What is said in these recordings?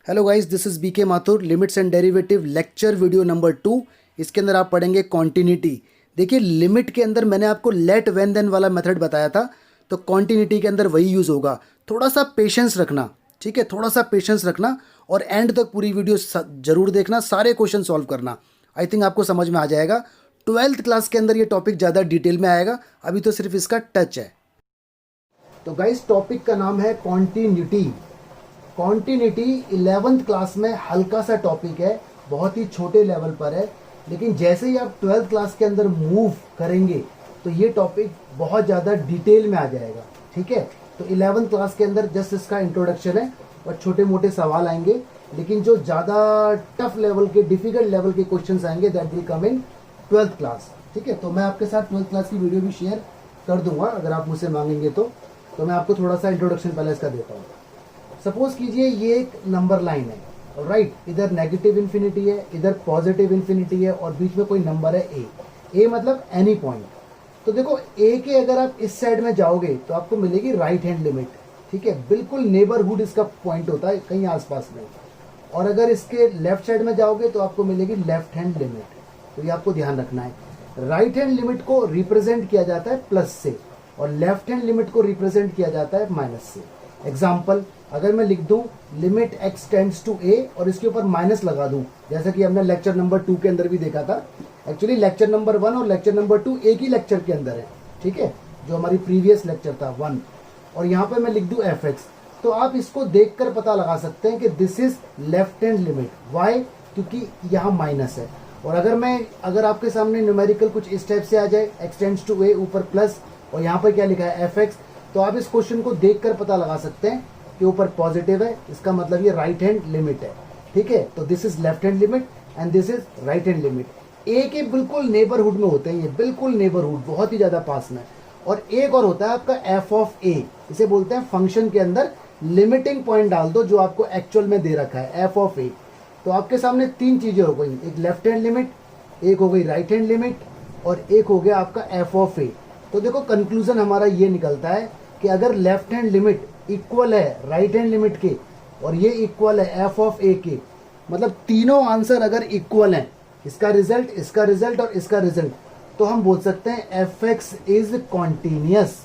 Hello guys, this is BK Mathur, limits and derivative lecture video number 2। इसके अंदर आप पढ़ेंगे कॉन्टिन्यूटी। देखिए, लिमिट के अंदर मैंने आपको लेट व्हेन देन वाला मेथड बताया था, तो कॉन्टिन्यूटी के अंदर वही यूज़ होगा। थोड़ा सा पेशेंस रखना, ठीक है, थोड़ा सा पेशेंस रखना और एंड तक पूरी वीडियो जरूर देखना, सारे क्वेश्चन सॉल्व करना। आई थिंक आपको समझ में आ जाएगा। 12th क्लास के अंदर ये टॉपिक ज़्यादा डिटेल में आएगा, अभी तो सिर्फ इसका टच है। तो गाइस, टॉपिक का नाम है कॉन्टिन्यूटी। कॉन्टिन्यूटी 11th क्लास में हल्का सा टॉपिक है, बहुत ही छोटे लेवल पर है, लेकिन जैसे ही आप 12th क्लास के अंदर मूव करेंगे तो ये टॉपिक बहुत ज़्यादा डिटेल में आ जाएगा। ठीक है, तो 11th क्लास के अंदर जस्ट इसका इंट्रोडक्शन है और छोटे मोटे सवाल आएंगे, लेकिन जो ज़्यादा टफ लेवल के, डिफिकल्ट लेवल के क्वेश्चन आएंगे that will come in 12th class. ठीक है, तो मैं आपके साथ 12th क्लास की वीडियो भी शेयर कर दूंगा अगर आप मुझसे मांगेंगे तो मैं आपको थोड़ा सा इंट्रोडक्शन पहले इसका देता हूँ। सपोज कीजिए ये एक नंबर लाइन है, राइट, इधर नेगेटिव इन्फिनिटी है, इधर पॉजिटिव इन्फिनिटी है और बीच में कोई नंबर है ए मतलब एनी पॉइंट। तो देखो, ए के अगर आप इस साइड में जाओगे तो आपको मिलेगी राइट हैंड लिमिट। ठीक है, बिल्कुल नेबरहुड इसका पॉइंट होता है कहीं आसपास में। और अगर इसके लेफ्ट साइड में जाओगे तो आपको मिलेगी लेफ्ट हैंड लिमिट। तो ये आपको ध्यान रखना है। राइट हैंड लिमिट को रिप्रेजेंट किया जाता है प्लस से और लेफ्ट हैंड लिमिट को रिप्रेजेंट किया जाता है माइनस से। एग्जाम्पल, अगर मैं लिख दूं limit x tends to a और इसके ऊपर माइनस लगा दूं, जैसा कि हमने लेक्चर नंबर 2 के अंदर भी देखा था। एक्चुअली लेक्चर नंबर 1 और लेक्चर नंबर 2 एक ही लेक्चर के अंदर है, ठीक है, जो हमारी प्रीवियस लेक्चर था 1। और यहाँ पे मैं लिख दूं fx, तो आप इसको देखकर पता लगा सकते हैं कि this is left hand limit. Why? क्योंकि यहाँ माइनस है। और अगर आपके सामने न्यूमेरिकल कुछ इस टाइप से आ जाए, x टेंड्स टू a ऊपर प्लस और यहाँ पर क्या लिखा है fx, तो आप इस क्वेश्चन को देखकर पता लगा सकते हैं कि ऊपर पॉजिटिव है, इसका मतलब ये राइट हैंड लिमिट है। ठीक है, तो this is left hand limit and this is right hand limit. A के बिल्कुल नेबरहुड में होते हैं ये, बिल्कुल नेबरहुड, बहुत ही ज्यादा पास में। और एक और होता है आपका एफ ऑफ ए, इसे बोलते हैं फंक्शन के अंदर लिमिटिंग पॉइंट डाल दो जो आपको एक्चुअल में दे रखा है, एफ ऑफ ए। तो आपके सामने तीन चीजें हो गई, एक लेफ्ट हैंड लिमिट, एक हो गई राइट हैंड लिमिट और एक हो गया आपका एफ ऑफ ए। तो देखो, कंक्लूजन हमारा ये निकलता है कि अगर लेफ्ट हैंड लिमिट इक्वल है राइट हैंड लिमिट के और ये इक्वल है एफ ऑफ ए के, मतलब तीनों आंसर अगर इक्वल हैं, इसका रिजल्ट, इसका रिजल्ट और इसका रिजल्ट, तो हम बोल सकते हैं F X is continuous,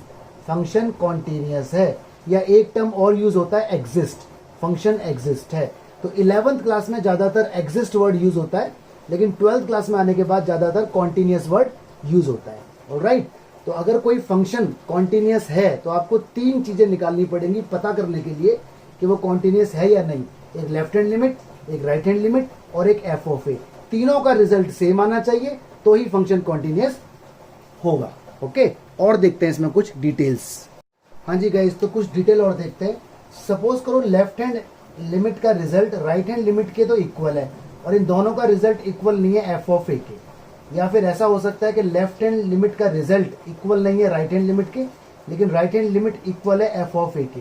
function continuous है। या एक टर्म और यूज होता है एग्जिस्ट, फंक्शन एग्जिस्ट है। तो 11th क्लास में ज्यादातर एग्जिस्ट वर्ड यूज होता है, लेकिन 12th क्लास में आने के बाद ज्यादातर कॉन्टिन्यूअस वर्ड यूज होता है। ऑलराइट, तो अगर कोई फंक्शन कॉन्टिन्यूअस है तो आपको तीन चीजें निकालनी पड़ेंगी पता करने के लिए कि वो कॉन्टिन्यूअस है या नहीं। एक लेफ्ट हैंड लिमिट, एक राइट हैंड लिमिट और एक एफ ऑफ ए। तीनों का रिजल्ट सेम आना चाहिए तो ही फंक्शन कॉन्टिन्यूअस होगा। ओके, और देखते हैं इसमें कुछ डिटेल्स। हाँ जी गाइस, तो कुछ डिटेल और देखते हैं। सपोज करो लेफ्ट हैंड लिमिट का रिजल्ट राइट हैंड लिमिट के तो इक्वल है और इन दोनों का रिजल्ट इक्वल नहीं है एफ ऑफ ए के। या फिर ऐसा हो सकता है कि लेफ्ट हैंड लिमिट का रिजल्ट इक्वल नहीं है राइट हैंड लिमिट के, लेकिन राइट हैंड लिमिट इक्वल है एफ ऑफ ए के।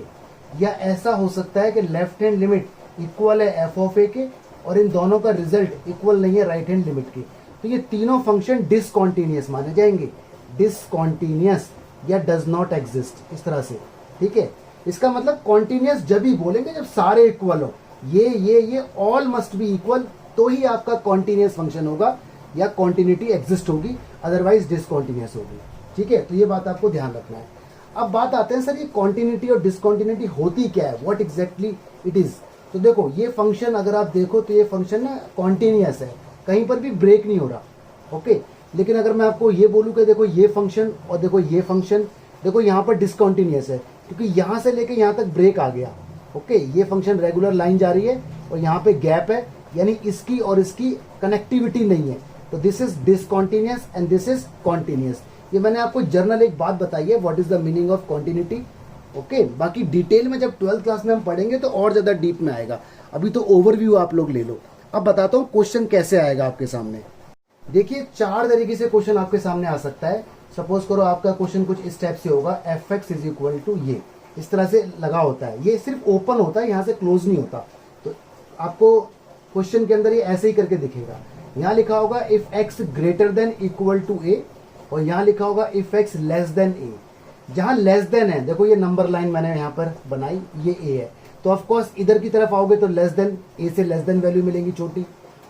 या ऐसा हो सकता है कि लेफ्ट हैंड लिमिट इक्वल है एफ ऑफ ए के और इन दोनों का रिजल्ट इक्वल नहीं है राइट हैंड लिमिट के। तो ये तीनों फंक्शन डिसकॉन्टिन्यूअस माने जाएंगे, डिसकॉन्टिन्यूअस या डज नॉट एग्जिस्ट, इस तरह से। ठीक है, इसका मतलब कॉन्टिन्यूअस जब ही बोलेंगे जब सारे इक्वल हो, ये ऑल मस्ट बी इक्वल, तो ही आपका कॉन्टिन्यूअस फंक्शन होगा या कॉन्टिन्यूटी एग्जिस्ट होगी, अदरवाइज डिसकॉन्टिन्यूअस होगी। ठीक है, तो ये बात आपको ध्यान रखना है। अब बात आते हैं, सर ये कॉन्टिन्यूटी और डिसकॉन्टिन्यूटी होती क्या है, व्हाट एग्जैक्टली इट इज। तो देखो, ये फंक्शन अगर आप देखो तो ये फंक्शन ना कॉन्टिन्यूअस है, कहीं पर भी ब्रेक नहीं हो रहा। ओके, लेकिन अगर मैं आपको ये बोलूँ कि देखो ये फंक्शन और देखो ये फंक्शन, देखो यहाँ पर डिसकॉन्टिन्यूअस है क्योंकि यहाँ से लेके यहाँ तक ब्रेक आ गया। ओके, ये फंक्शन रेगुलर लाइन जा रही है और यहाँ पे गैप है, यानी इसकी और इसकी कनेक्टिविटी नहीं है, तो this is discontinuous and this is continuous. ये मैंने आपको जर्नल एक बात बताई है, what is the meaning of continuity. Okay, बाकी डिटेल में जब 12th क्लास में हम पढ़ेंगे तो और ज्यादा डीप में आएगा, अभी तो ओवरव्यू आप लोग ले लो। अब बताता हूँ क्वेश्चन कैसे आएगा आपके सामने। देखिए, चार तरीके से क्वेश्चन आपके सामने आ सकता है। सपोज करो आपका क्वेश्चन कुछ इस टाइप से होगा, F X is equal to ये, इस तरह से लगा होता है, ये सिर्फ ओपन होता है, यहाँ से क्लोज नहीं होता। तो आपको क्वेश्चन के अंदर ये ऐसे ही करके दिखेगा। यहाँ लिखा होगा if x greater than equal to a और यहाँ लिखा होगा if x less than a। जहां लेस देन है, देखो ये नंबर लाइन मैंने यहाँ पर बनाई, ये a है, तो ऑफ कोर्स इधर की तरफ आओगे तो लेस देन, ए से लेस देन वैल्यू मिलेंगी छोटी,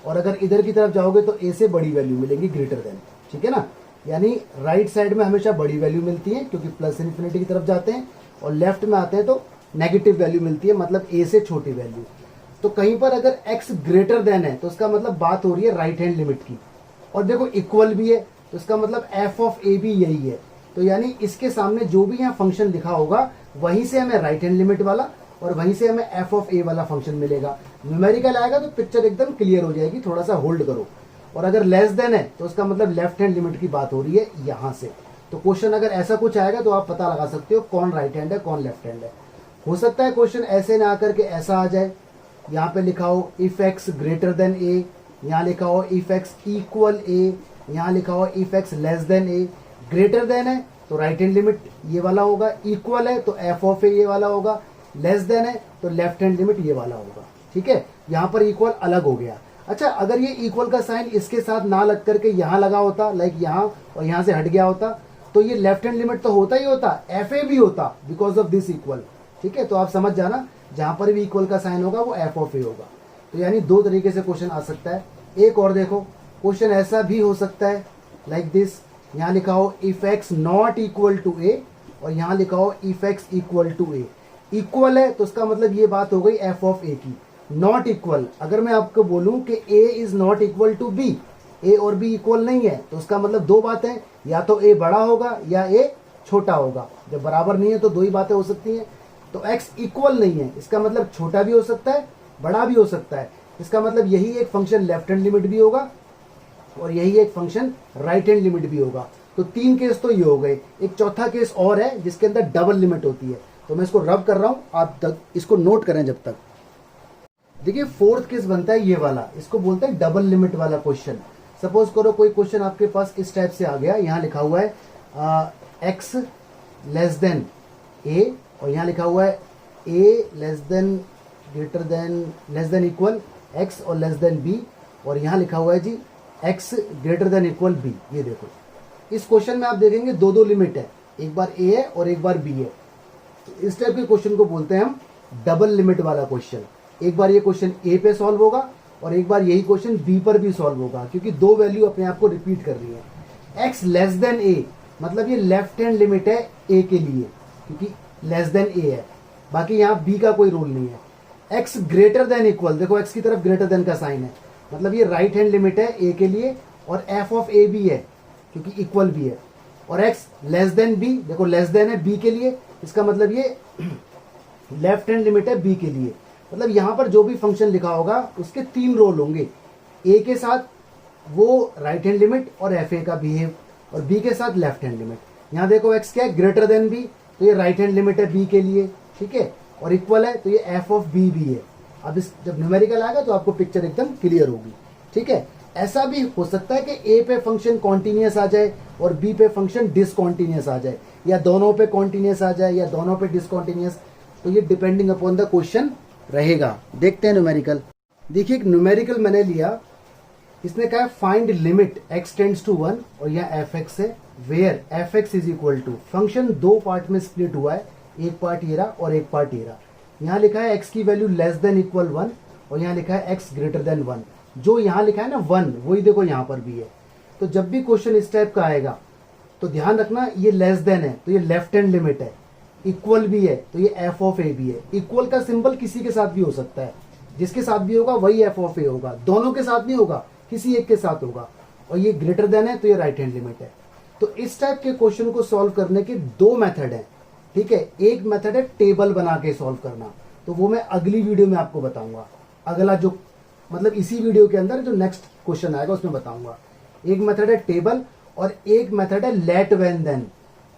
और अगर इधर की तरफ जाओगे तो ए से बड़ी वैल्यू मिलेंगी ग्रेटर देन, ठीक है ना। यानी राइट साइड में हमेशा बड़ी वैल्यू मिलती है क्योंकि प्लस इन्फिनिटी की तरफ जाते हैं, और लेफ्ट में आते हैं तो नेगेटिव वैल्यू मिलती है, मतलब ए से छोटी वैल्यू। तो कहीं पर अगर x ग्रेटर देन है तो उसका मतलब बात हो रही है राइट हैंड लिमिट की, और देखो इक्वल भी है तो इसका मतलब f ऑफ a भी यही है। तो यानी इसके सामने जो भी यहाँ फंक्शन लिखा होगा वहीं से हमें राइट हैंड लिमिट वाला और वहीं से हमें f ऑफ a वाला फंक्शन मिलेगा। न्यूमेरिकल आएगा तो पिक्चर एकदम क्लियर हो जाएगी, थोड़ा सा होल्ड करो। और अगर लेस देन है तो उसका मतलब लेफ्ट हैंड लिमिट की बात हो रही है यहाँ से। तो क्वेश्चन अगर ऐसा कुछ आएगा तो आप पता लगा सकते हो कौन राइट हैंड है कौन लेफ्ट हैंड है। हो सकता है क्वेश्चन ऐसे ना आकर के ऐसा आ जाए, यहाँ पे लिखा हो if x greater then a, यहाँ लिखा हो इफ x इक्वल a, यहाँ लिखा हो if x less than a। Greater than है तो राइट हैंड लिमिट ये वाला होगा, इक्वल है तो f ऑफ a ये वाला होगा, लेस देन है तो लेफ्ट हैंड लिमिट ये वाला होगा, ठीक है। यहाँ पर इक्वल अलग हो गया। अच्छा, अगर ये इक्वल का साइन इसके साथ ना लग करके यहाँ लगा होता, लाइक यहाँ, और यहाँ से हट गया होता, तो ये लेफ्ट हैंड लिमिट तो होता ही होता, एफ ए भी होता बिकॉज ऑफ दिस इक्वल, ठीक है। तो आप समझ जाना जहां पर भी इक्वल का साइन होगा वो एफ ऑफ ए होगा। तो यानी दो तरीके से क्वेश्चन आ सकता है। एक और देखो, क्वेश्चन ऐसा भी हो सकता है लाइक दिस, यहाँ लिखा हो if X not equal to A, और यहाँ लिखा हो if X equal to A. Equal है तो उसका मतलब ये बात हो गई एफ ऑफ ए की। नॉट इक्वल, अगर मैं आपको बोलूं कि A is not equal to B, A और बी इक्वल नहीं है, तो उसका मतलब दो बातें, या तो ए बड़ा होगा या ए छोटा होगा। जब बराबर नहीं है तो दो ही बातें हो सकती हैं। तो x इक्वल नहीं है, इसका मतलब छोटा भी हो सकता है बड़ा भी हो सकता है। इसका मतलब यही एक फंक्शन लेफ्ट हैंड लिमिट भी होगा और यही एक फंक्शन राइट हैंड लिमिट भी होगा। तो तीन केस तो ये हो गए। एक चौथा केस और है जिसके अंदर डबल लिमिट होती है, तो मैं इसको रब कर रहा हूं, आप तक इसको नोट करें जब तक। देखिए फोर्थ केस बनता है ये वाला, इसको बोलते हैं डबल लिमिट वाला क्वेश्चन। सपोज करो कोई क्वेश्चन आपके पास इस टाइप से आ गया, यहाँ लिखा हुआ है x लेस देन a, और यहाँ लिखा हुआ है a less than greater than less than equal x और लेस देन b, और यहाँ लिखा हुआ है जी x greater than equal b। ये देखो इस क्वेश्चन में आप देखेंगे दो दो लिमिट है, एक बार a है और एक बार b है। तो इस टाइप के क्वेश्चन को बोलते हैं हम डबल लिमिट वाला क्वेश्चन। एक बार ये क्वेश्चन a पे सॉल्व होगा और एक बार यही क्वेश्चन b पर भी सॉल्व होगा, क्योंकि दो वैल्यू अपने आप को रिपीट कर रही है। x लेस देन a मतलब ये लेफ्ट हैंड लिमिट है a के लिए, क्योंकि लेस देन a है, बाकी यहाँ b का कोई रूल नहीं है। x ग्रेटर देन इक्वल, देखो x की तरफ ग्रेटर देन का साइन है, मतलब ये राइट हैंड लिमिट है a के लिए, और f ऑफ a भी है क्योंकि इक्वल भी है। और x लेस देन b, देखो लेस देन है b के लिए, इसका मतलब ये लेफ्ट हैंड लिमिट है b के लिए। मतलब यहाँ पर जो भी फंक्शन लिखा होगा उसके तीन रोल होंगे, a के साथ वो राइट हैंड लिमिट और एफ ए का बिहेव, और b के साथ लेफ्ट हैंड लिमिट। यहाँ देखो x क्या है, ग्रेटर देन b, तो ये राइट हैंड लिमिट है b के लिए, ठीक है, और इक्वल है तो ये f ऑफ b भी है। अब इस जब न्यूमेरिकल आएगा तो आपको पिक्चर एकदम क्लियर होगी, ठीक है। ऐसा भी हो सकता है कि a पे फंक्शन कॉन्टिन्यूस आ जाए और b पे फंक्शन डिसकॉन्टिन्यूस आ जाए, या दोनों पे कॉन्टिन्यूस आ जाए या दोनों पे डिसकॉन्टिन्यूस, तो ये डिपेंडिंग अपॉन द क्वेश्चन रहेगा। देखते हैं न्यूमेरिकल। देखिए एक न्यूमेरिकल मैंने लिया, इसने कहा find limit x tends to 1, और यह fx है, where fx is equal to, function दो पार्ट में स्प्लिट हुआ है, एक पार्ट ये रहा और एक पार्ट ये रहा। यहाँ लिखा है x की वैल्यू लेस देन इक्वल 1, और यहाँ लिखा है x ग्रेटर देन 1। जो यहाँ लिखा है ना 1, वही देखो यहाँ पर भी है। तो जब भी क्वेश्चन इस टाइप का आएगा तो ध्यान रखना ये लेस देन है तो ये लेफ्ट हैंड लिमिट है, इक्वल भी है तो ये एफ ऑफ ए भी है। इक्वल का सिंबल किसी के साथ भी हो सकता है, जिसके साथ भी होगा वही एफ ऑफ ए होगा, दोनों के साथ नहीं होगा, किसी एक के साथ होगा। और ये ग्रेटर देन है तो ये राइट हैंड लिमिट है। तो इस टाइप के क्वेश्चन को सॉल्व करने के दो मेथड है, ठीक है। एक मेथड है टेबल बना के सॉल्व करना, तो वो मैं अगली वीडियो में आपको बताऊंगा। अगला जो मतलब इसी वीडियो के अंदर जो नेक्स्ट क्वेश्चन आएगा उसमें बताऊंगा। एक मेथड है टेबल और एक मेथड है लेट व्हेन देन।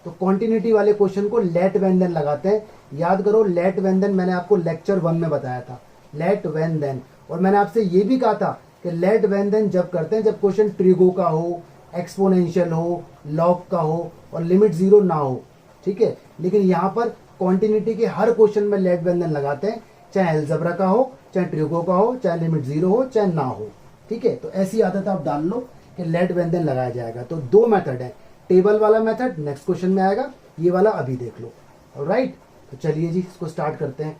तो कॉन्टिन्यूटी वाले क्वेश्चन को लेट व्हेन देन लगाते हैं। याद करो लेट व्हेन देन मैंने आपको लेक्चर 1 में बताया था, लेट व्हेन देन। और मैंने आपसे ये भी कहा था कि लेट व्हेन देन जब करते हैं जब क्वेश्चन ट्रिगो का हो, एक्सपोनेंशियल हो, लॉग का हो और लिमिट 0 ना हो, ठीक है। लेकिन यहाँ पर कॉन्टिन्यूटी के हर क्वेश्चन में लेट व्हेन देन लगाते हैं, चाहे अलजेब्रा का हो, चाहे ट्रिगो का हो, चाहे लिमिट 0 हो, चाहे ना हो, ठीक है। तो ऐसी आदत आप डाल लो कि लेट व्हेन देन लगाया जाएगा। तो दो मेथड है, टेबल वाला मेथड नेक्स्ट क्वेश्चन में आएगा, ये वाला अभी देख लो। ऑलराइट, तो चलिए जी इसको स्टार्ट करते हैं।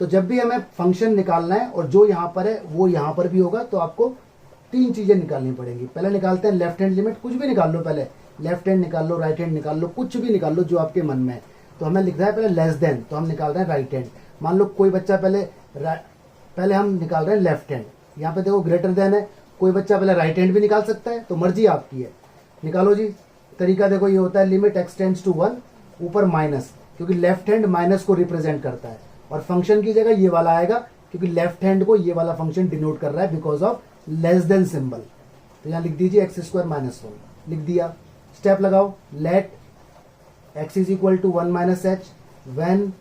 तो जब भी हमें फंक्शन निकालना है और जो यहाँ पर है वो यहाँ पर भी होगा, तो आपको तीन चीज़ें निकालनी पड़ेंगी। पहले निकालते हैं लेफ्ट हैंड लिमिट, कुछ भी निकाल लो, पहले लेफ्ट हैंड निकाल लो, राइट हैंड निकाल लो, कुछ भी निकाल लो जो आपके मन में है। तो हमें लिखना है पहले लेस देन, तो हम निकाल रहे हैं राइट हैंड। मान लो कोई बच्चा पहले हम निकाल रहे हैं लेफ्ट हैंड, यहाँ पे देखो ग्रेटर देन है, कोई बच्चा पहले राइट हैंड भी निकाल सकता है, तो मर्जी आपकी है, निकालो जी। तरीका देखो ये होता है लिमिट एक्स टेंड्स टू 1, ऊपर माइनस, क्योंकि लेफ्ट हैंड माइनस को रिप्रेजेंट करता है, और फंक्शन की जगह ये वाला आएगा क्योंकि लेफ्ट हैंड को ये वाला फंक्शन डिनोट कर रहा है because of less than symbol. तो यहाँ लिख दीजिए एक्स स्क्वायर माइनस 1, लिख दिया। स्टेप लगाओ, let x is equal to 1 minus H when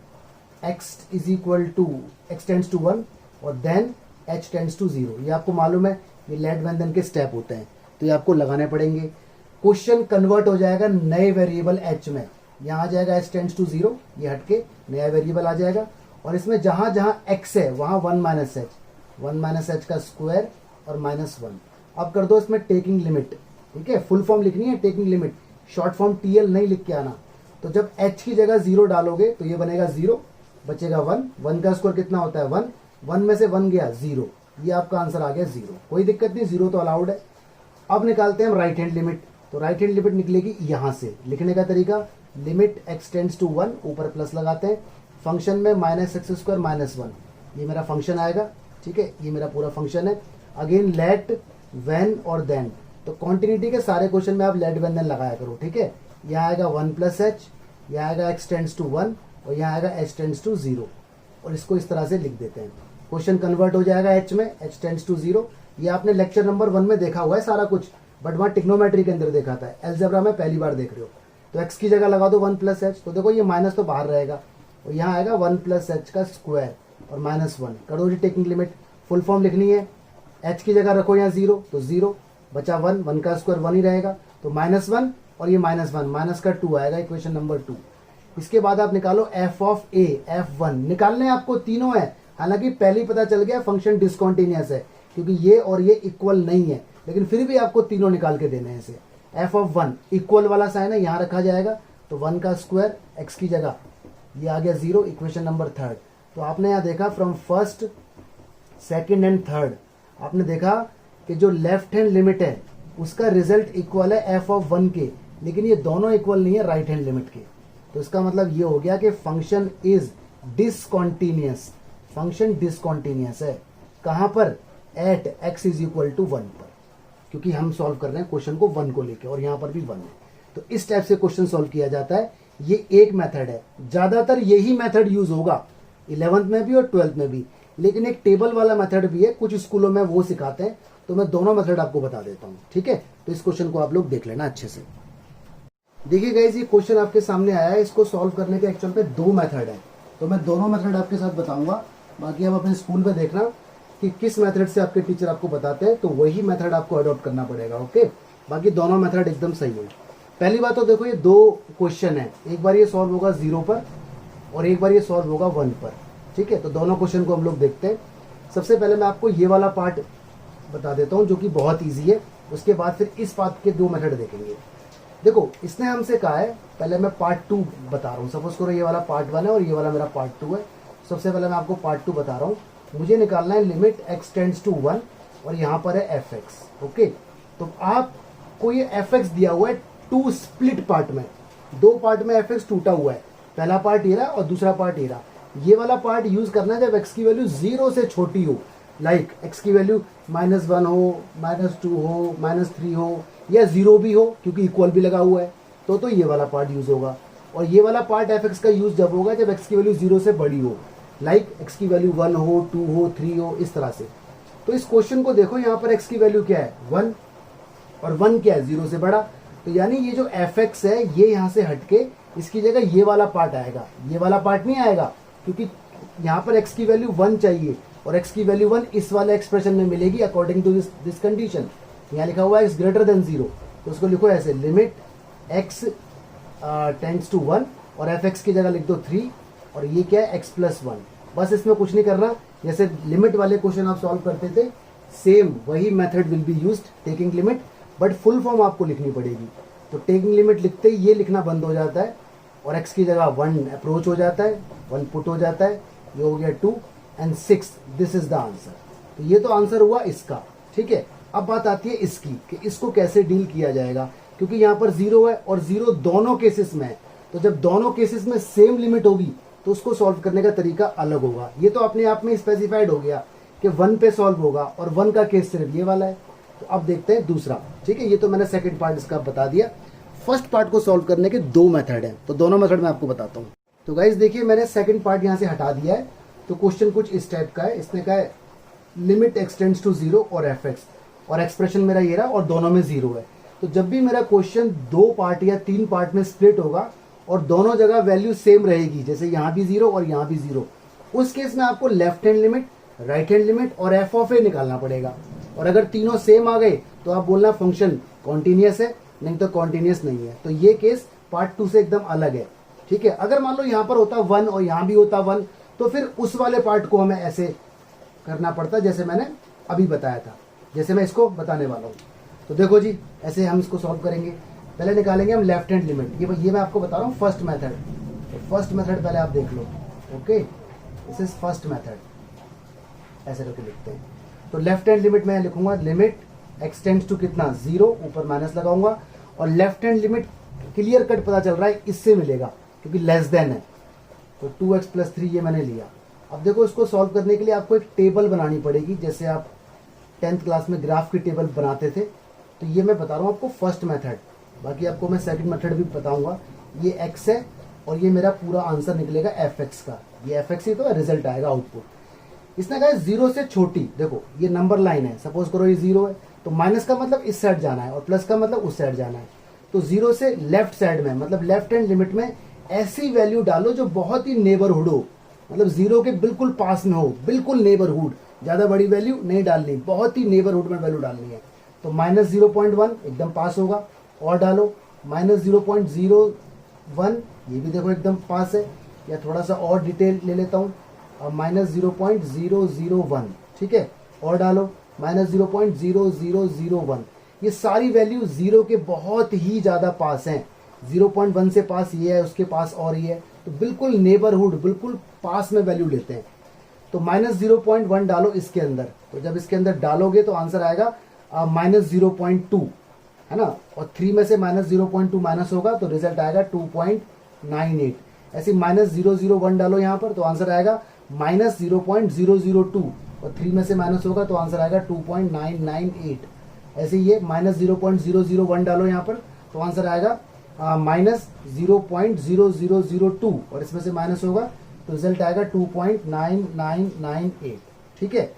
x is equal to x tends to 1 और देन h टेंड्स टू 0। ये आपको मालूम है, ये लेट वेन देन के स्टेप होते हैं, तो ये आपको लगाने पड़ेंगे। क्वेश्चन कन्वर्ट हो जाएगा नए वेरिएबल h में, यहाँ आ जाएगा h टेंड्स टू 0, ये हटके नया वेरिएबल आ जाएगा, और इसमें जहां जहां x है वहां 1 माइनस एच का स्क्वायर और -1। अब कर दो इसमें टेकिंग लिमिट, ठीक है, फुल फॉर्म लिखनी है taking limit, short form TL नहीं लिख के आना। तो जब h की जगह 0 डालोगे तो ये बनेगा 0, बचेगा 1, 1 का स्क्वायर कितना होता है 1, 1 में से 1 गया 0, ये आपका आंसर आ गया 0, कोई दिक्कत नहीं, 0 तो अलाउड है। अब निकालते हैं हम राइट हैंड लिमिट, तो राइट हैंड लिमिट निकलेगी यहां से। लिखने का तरीका, लिमिट x टेंड्स टू 1, ऊपर प्लस लगाते हैं, फंक्शन में माइनस एक्स स्क्वायर -1, ये मेरा फंक्शन आएगा, ठीक है, ये मेरा पूरा फंक्शन है। अगेन लेट वेन और देन, तो कॉन्टिन्यूटी के सारे क्वेश्चन में आप लेट वेन देन लगाया करो, ठीक है। यहाँ आएगा 1 प्लस एच, यहाँ आएगा x टेंड्स टू 1 और यहाँ आएगा h टेंड्स टू 0, और इसको इस तरह से लिख देते हैं। क्वेश्चन कन्वर्ट हो जाएगा h में, h टेंड्स टू 0। ये आपने लेक्चर नंबर 1 में देखा हुआ है सारा कुछ, बट वहाँ टिग्नोमेट्री के अंदर देखा था, अलजेब्रा में पहली बार देख रहे हो। तो x की जगह लगा दो 1 प्लस एच, तो देखो ये माइनस तो बाहर रहेगा, और यहाँ आएगा 1 प्लस एच का स्क्वायर और -1। करो जी टेकिंग लिमिट, फुल फॉर्म लिखनी है, h की जगह रखो यहाँ 0, तो 0 बचा 1, 1 का स्क्वायर 1 ही रहेगा, तो -1 और ये -1, माइनस का 2 आएगा, इक्वेशन नंबर 2। इसके बाद आप निकालो f ऑफ a, f1 निकालने आपको तीनों है, हालांकि पहले ही पता चल गया फंक्शन डिसकंटीन्यूअस है क्योंकि ये और ये इक्वल नहीं है, लेकिन फिर भी आपको तीनों निकाल के देने हैं इसे। f ऑफ 1 इक्वल वाला साइन है, यहाँ रखा जाएगा, तो 1 का स्क्वायर x की जगह ये आ गया 0, इक्वेशन नंबर 3। तो आपने यहाँ देखा from first, second and third, आपने देखा कि जो लेफ्ट हैंड लिमिट है उसका रिजल्ट इक्वल है f ऑफ 1 के, लेकिन ये दोनों इक्वल नहीं है राइट हैंड लिमिट के। तो इसका मतलब ये हो गया कि function is discontinuous, function discontinuous है कहां पर, at x is equal to 1 पर, क्योंकि हम सॉल्व कर रहे हैं क्वेश्चन को 1 को लेके, और यहां पर भी 1 है। तो इस टाइप से क्वेश्चन सॉल्व किया जाता है, ये एक मेथड है, ज्यादातर यही मेथड यूज होगा 11th में भी और 12th में भी, लेकिन एक टेबल वाला मेथड भी है, कुछ स्कूलों में वो सिखाते हैं, तो मैं दोनों मेथड आपको बता देता हूं, ठीक है। तो इस क्वेश्चन को आप लोग देख लेना अच्छे से। देखिए गाइस, ये क्वेश्चन आपके सामने आया है, इसको सॉल्व करने के एक्चुअल पे 2 मेथड है, तो मैं दोनों मेथड आपके साथ बताऊंगा। बाकी आप अपने स्कूल में देखना कि किस मेथड से आपके टीचर आपको बताते हैं, तो वही मेथड आपको अडॉप्ट करना पड़ेगा, ओके। बाकी दोनों मेथड एकदम सही है। पहली बात तो देखो, ये 2 क्वेश्चन है, एक बार ये सॉल्व होगा 0 पर और एक बार ये सॉल्व होगा 1 पर, ठीक है। तो दोनों क्वेश्चन को हम लोग देखते हैं। सबसे पहले मैं आपको ये वाला पार्ट बता देता हूँ जो कि बहुत ईजी है, उसके बाद फिर इस पार्ट के 2 मेथड देखेंगे। देखो, इसने हमसे कहा है, पहले मैं पार्ट 2 बता रहा हूँ, सपोज करो ये वाला पार्ट 1 है और ये वाला मेरा पार्ट 2 है। सबसे पहले मैं आपको पार्ट 2 बता रहा हूँ, मुझे निकालना है लिमिट x टेंड्स टू 1 और यहाँ पर है fx, ओके। तो आपको ये fx दिया हुआ है 2 स्प्लिट पार्ट में, 2 पार्ट में fx टूटा हुआ है, पहला पार्ट ये रहा और दूसरा पार्ट ये रहा। ये वाला पार्ट यूज करना है जब x की वैल्यू 0 से छोटी हो, लाइक x की वैल्यू -1 हो, -2 हो, -3 हो, या 0 भी हो, क्योंकि इक्वल भी लगा हुआ है, तो ये वाला पार्ट यूज होगा। और ये वाला पार्ट fx का यूज जब होगा जब x की वैल्यू 0 से बड़ी हो, लाइक x की वैल्यू 1 हो, 2 हो, 3 हो, इस तरह से। तो इस क्वेश्चन को देखो, यहाँ पर x की वैल्यू क्या है 1, और 1 क्या है 0 से बड़ा, तो यानी ये जो fx है ये यहाँ से हटके इसकी जगह ये वाला पार्ट आएगा, ये वाला पार्ट नहीं आएगा, क्योंकि यहाँ पर x की वैल्यू 1 चाहिए और x की वैल्यू 1 इस वाले एक्सप्रेशन में मिलेगी अकॉर्डिंग टू दिस कंडीशन। यहाँ लिखा हुआ है x ग्रेटर देन 0, तो उसको लिखो ऐसे, लिमिट x टेंड्स टू 1 और fx की जगह लिख दो 3, और ये क्या है x प्लस 1। बस इसमें कुछ नहीं करना, जैसे लिमिट वाले क्वेश्चन आप सॉल्व करते थे सेम वही method will be used, taking limit, but full form आपको लिखनी पड़ेगी। तो टेकिंग लिमिट लिखते ही ये लिखना बंद हो जाता है और x की जगह 1 अप्रोच हो जाता है, 1 पुट हो जाता है, ये हो गया 2 and 6, this is the answer. तो ये तो आंसर हुआ इसका, ठीक है। अब बात आती है इसकी कि इसको कैसे डील किया जाएगा, क्योंकि यहाँ पर 0 है और 0 दोनों केसेस में है। तो जब दोनों केसेस में सेम लिमिट होगी तो उसको सॉल्व करने का तरीका अलग होगा। ये तो अपने आप में स्पेसिफाइड हो गया कि 1 पे सॉल्व होगा और 1 का केस सिर्फ ये वाला है। तो अब देखते हैं दूसरा, ठीक है। ये तो मैंने सेकंड पार्ट इसका बता दिया। फर्स्ट पार्ट को सॉल्व करने के 2 मेथड हैं, तो दोनों मेथड मैं आपको बताता हूँ। तो गाइज देखिए, मैंने सेकंड पार्ट यहाँ से हटा दिया है। तो क्वेश्चन कुछ इस टाइप का है। इसने कहा है लिमिट एक्सटेंड्स टू 0 और fx, और एक्सप्रेशन मेरा ये रहा और दोनों में 0 है। तो जब भी मेरा क्वेश्चन 2 पार्ट या 3 पार्ट में स्प्लिट होगा और दोनों जगह वैल्यू सेम रहेगी, जैसे यहाँ भी 0 और यहाँ भी 0, उस केस में आपको left hand limit, right hand limit और एफ ऑफ ए निकालना पड़ेगा। और अगर तीनों सेम आ गए तो आप बोलना फंक्शन कॉन्टिन्यूअस है, नहीं तो कॉन्टिन्यूअस नहीं है। तो ये केस पार्ट 2 से एकदम अलग है, ठीक है। अगर मान लो यहाँ पर होता 1 और यहाँ भी होता 1, तो फिर उस वाले पार्ट को हमें ऐसे करना पड़ता जैसे मैंने अभी बताया था, जैसे मैं इसको बताने वाला हूँ। तो देखो जी, ऐसे हम इसको सॉल्व करेंगे। पहले निकालेंगे हम लेफ्ट हैंड लिमिट। ये मैं आपको बता रहा हूँ फर्स्ट मेथड। तो फर्स्ट मेथड पहले आप देख लो, okay, this is first method. ऐसे करके लिखते हैं। तो लेफ्ट हैंड लिमिट मैं लिखूंगा लिमिट एक्सटेंड्स टू कितना 0, ऊपर माइनस लगाऊंगा, और left hand limit clear cut पता चल रहा है इससे मिलेगा क्योंकि लेस देन है। तो 2x + 3 ये मैंने लिया। अब देखो, इसको सॉल्व करने के लिए आपको एक टेबल बनानी पड़ेगी, जैसे आप 10th क्लास में ग्राफ की टेबल बनाते थे। तो ये मैं बता रहा हूँ आपको फर्स्ट मेथड, बाकी आपको मैं सेकंड मेथड भी बताऊंगा। ये x है और ये मेरा पूरा आंसर निकलेगा fx का। ये fx ही तो रिजल्ट आएगा, आउटपुट। इसने कहा 0 से छोटी, देखो ये नंबर लाइन है, सपोज करो ये 0 है, तो माइनस का मतलब इस साइड जाना है और प्लस का मतलब उस साइड जाना है। तो 0 से लेफ्ट साइड में, मतलब लेफ्ट हैंड लिमिट में ऐसी वैल्यू डालो जो बहुत ही नेबरहुड हो, मतलब 0 के बिल्कुल पास में हो, बिल्कुल नेबरहुड। ज्यादा बड़ी वैल्यू नहीं डालनी, बहुत ही नेबरहुड में वैल्यू डालनी है। तो -0.1 एकदम पास होगा, और डालो -0.01, ये भी देखो एकदम पास है। या थोड़ा सा और डिटेल ले लेता हूँ, -0.001, ठीक है, और डालो -0.0001। ये सारी वैल्यू 0 के बहुत ही ज्यादा पास हैं। 0.1 से पास ये है, उसके पास और ये है, तो बिल्कुल नेबरहुड, बिल्कुल पास में वैल्यू लेते हैं। तो -0.1 डालो इसके अंदर। तो जब इसके अंदर डालोगे तो आंसर आएगा -0.2, है ना। और 3 में से -0.2 माइनस होगा तो रिजल्ट आएगा 2.98। ऐसे -001 डालो यहाँ पर तो आंसर आएगा -0.002, और 3 में से माइनस होगा तो आंसर आएगा 2.998। ऐसे ये -0.001 डालो यहाँ पर तो आंसर आएगा -0.0002, और इसमें से माइनस होगा तो रिजल्ट आएगा 2.9998, ठीक है।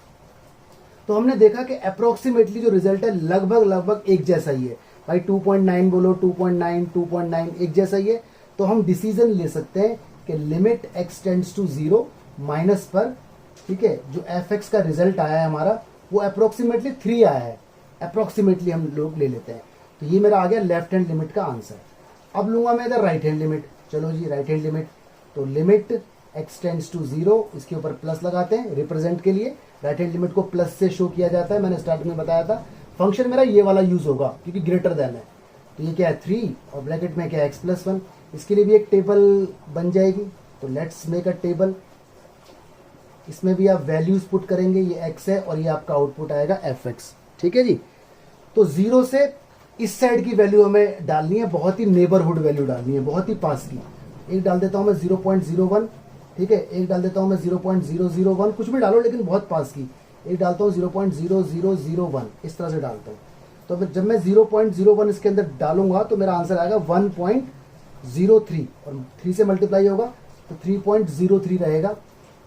तो हमने देखा कि अप्रोक्सीमेटली जो रिजल्ट है लगभग एक जैसा ही है भाई। 2.9 बोलो, 2.9, 2.9 एक जैसा ही है। तो हम डिसीजन ले सकते हैं कि limit x tends to 0 minus पर, ठीक है, जो fx का रिजल्ट आया है हमारा वो अप्रोक्सीमेटली 3 आया है। अप्रोक्सीमेटली हम लोग ले लेते हैं। तो ये मेरा आ गया लेफ्ट हैंड लिमिट का आंसर। अब लूंगा मैं इधर राइट हैंड लिमिट। चलो जी, राइट हैंड लिमिट। तो लिमिट x टेंड्स टू 0, इसके ऊपर प्लस लगाते हैं रिप्रेजेंट के लिए। राइट हैंड लिमिट को प्लस से शो किया जाता है, मैंने स्टार्टिंग में बताया था। फंक्शन मेरा ये वाला यूज होगा क्योंकि ग्रेटर देन है। तो ये क्या है 3, और ब्रैकेट में क्या है x + 1। इसके लिए भी एक टेबल बन जाएगी। तो लेट्स मेक अ टेबल। इसमें भी आप वैल्यूज पुट करेंगे, ये x है और ये आपका आउटपुट आएगा fx, ठीक है जी। तो 0 से इस साइड की वैल्यू हमें डालनी है, बहुत ही नेबरहुड वैल्यू डालनी है, बहुत ही पास की। एक डाल देता हूं मैं 0.01, ठीक है, एक डाल देता हूं मैं 0.001, कुछ भी डालो लेकिन बहुत पास की। एक डालता हूं 0.0001, इस तरह से डालता हूं। तो फिर जब मैं 0.01 इसके अंदर डालूंगा तो मेरा आंसर आएगा 1.03, और 3 से मल्टीप्लाई होगा तो 3.03 रहेगा।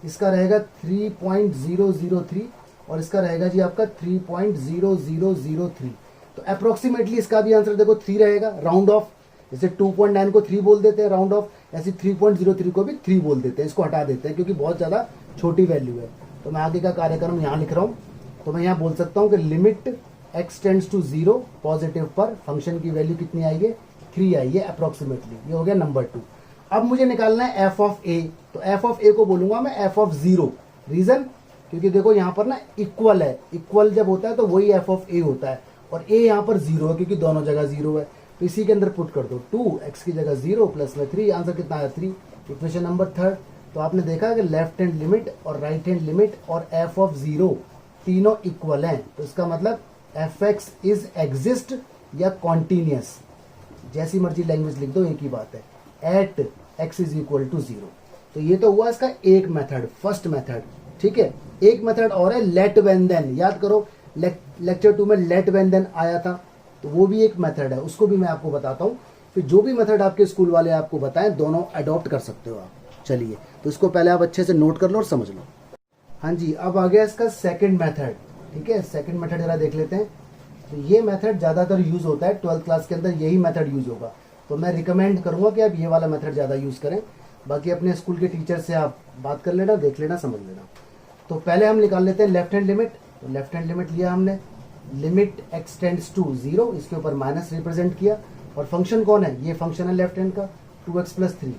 इसका रहेगा 3.003, और इसका रहेगा जी आपका 3.0003। तो अप्रोक्सीमेटली इसका भी आंसर देखो 3 रहेगा, राउंड ऑफ। जैसे 2.9 को 3 बोल देते हैं राउंड ऑफ, ऐसे 3.03 को भी 3 बोल देते हैं। इसको हटा देते हैं क्योंकि बहुत ज़्यादा छोटी वैल्यू है। तो मैं आगे का कार्यक्रम यहाँ लिख रहा हूँ। तो मैं यहाँ बोल सकता हूँ कि limit x tends to 0 positive पर फंक्शन की वैल्यू कितनी आई है 3 आई है अप्रोक्सीमेटली। ये हो गया नंबर 2। अब मुझे निकालना है f ऑफ a। तो f ऑफ a को बोलूंगा मैं f ऑफ 0। रीजन, क्योंकि देखो यहाँ पर ना इक्वल है, इक्वल जब होता है तो वही f ऑफ a होता है, और a यहाँ पर 0 है क्योंकि दोनों जगह 0 है। तो इसी के अंदर पुट कर दो 2, x की जगह 0 प्लस में 3, आंसर कितना है 3। इक्वेशन नंबर 3 तो आपने देखा कि लेफ्ट हैंड लिमिट और राइट हैंड लिमिट और एफ ऑफ जीरो तीनों इक्वल हैं, तो इसका मतलब एफ एक्स इज एग्जिस्ट या कॉन्टिन्यूस, जैसी मर्जी लैंग्वेज लिख दो एक ही बात है, at X is equal to zero. तो ये तो हुआ इसका एक मेथड, फर्स्ट मेथड। ठीक है, एक मेथड और है लेट व्हेन देन। याद करो लेक्चर 2 में लेट व्हेन देन आया था, तो वो भी एक मेथड है, उसको भी मैं आपको बताता हूँ। फिर जो भी मेथड आपके स्कूल वाले आपको बताएं दोनों अडॉप्ट कर सकते हो आप। चलिए, तो इसको पहले आप अच्छे से नोट कर लो और समझ लो। हाँ जी, अब आ गया इसका सेकंड मेथड। ठीक है, सेकंड मेथड जरा देख लेते हैं। तो ये मेथड ज़्यादातर यूज़ होता है 12th क्लास के अंदर, यही मेथड यूज़ होगा, तो मैं रिकमेंड करूँगा कि आप ये वाला मेथड ज़्यादा यूज़ करें। बाकी अपने स्कूल के टीचर से आप बात कर लेना, देख लेना, समझ लेना। तो पहले हम निकाल लेते हैं लेफ्ट हैंड लिमिट। तो लेफ्ट हैंड लिमिट लिया हमने, limit X tends to zero, इसके ऊपर माइनस रिप्रेजेंट किया, और फंक्शन कौन है, ये फंक्शन है लेफ्ट हैंड का 2x + 3।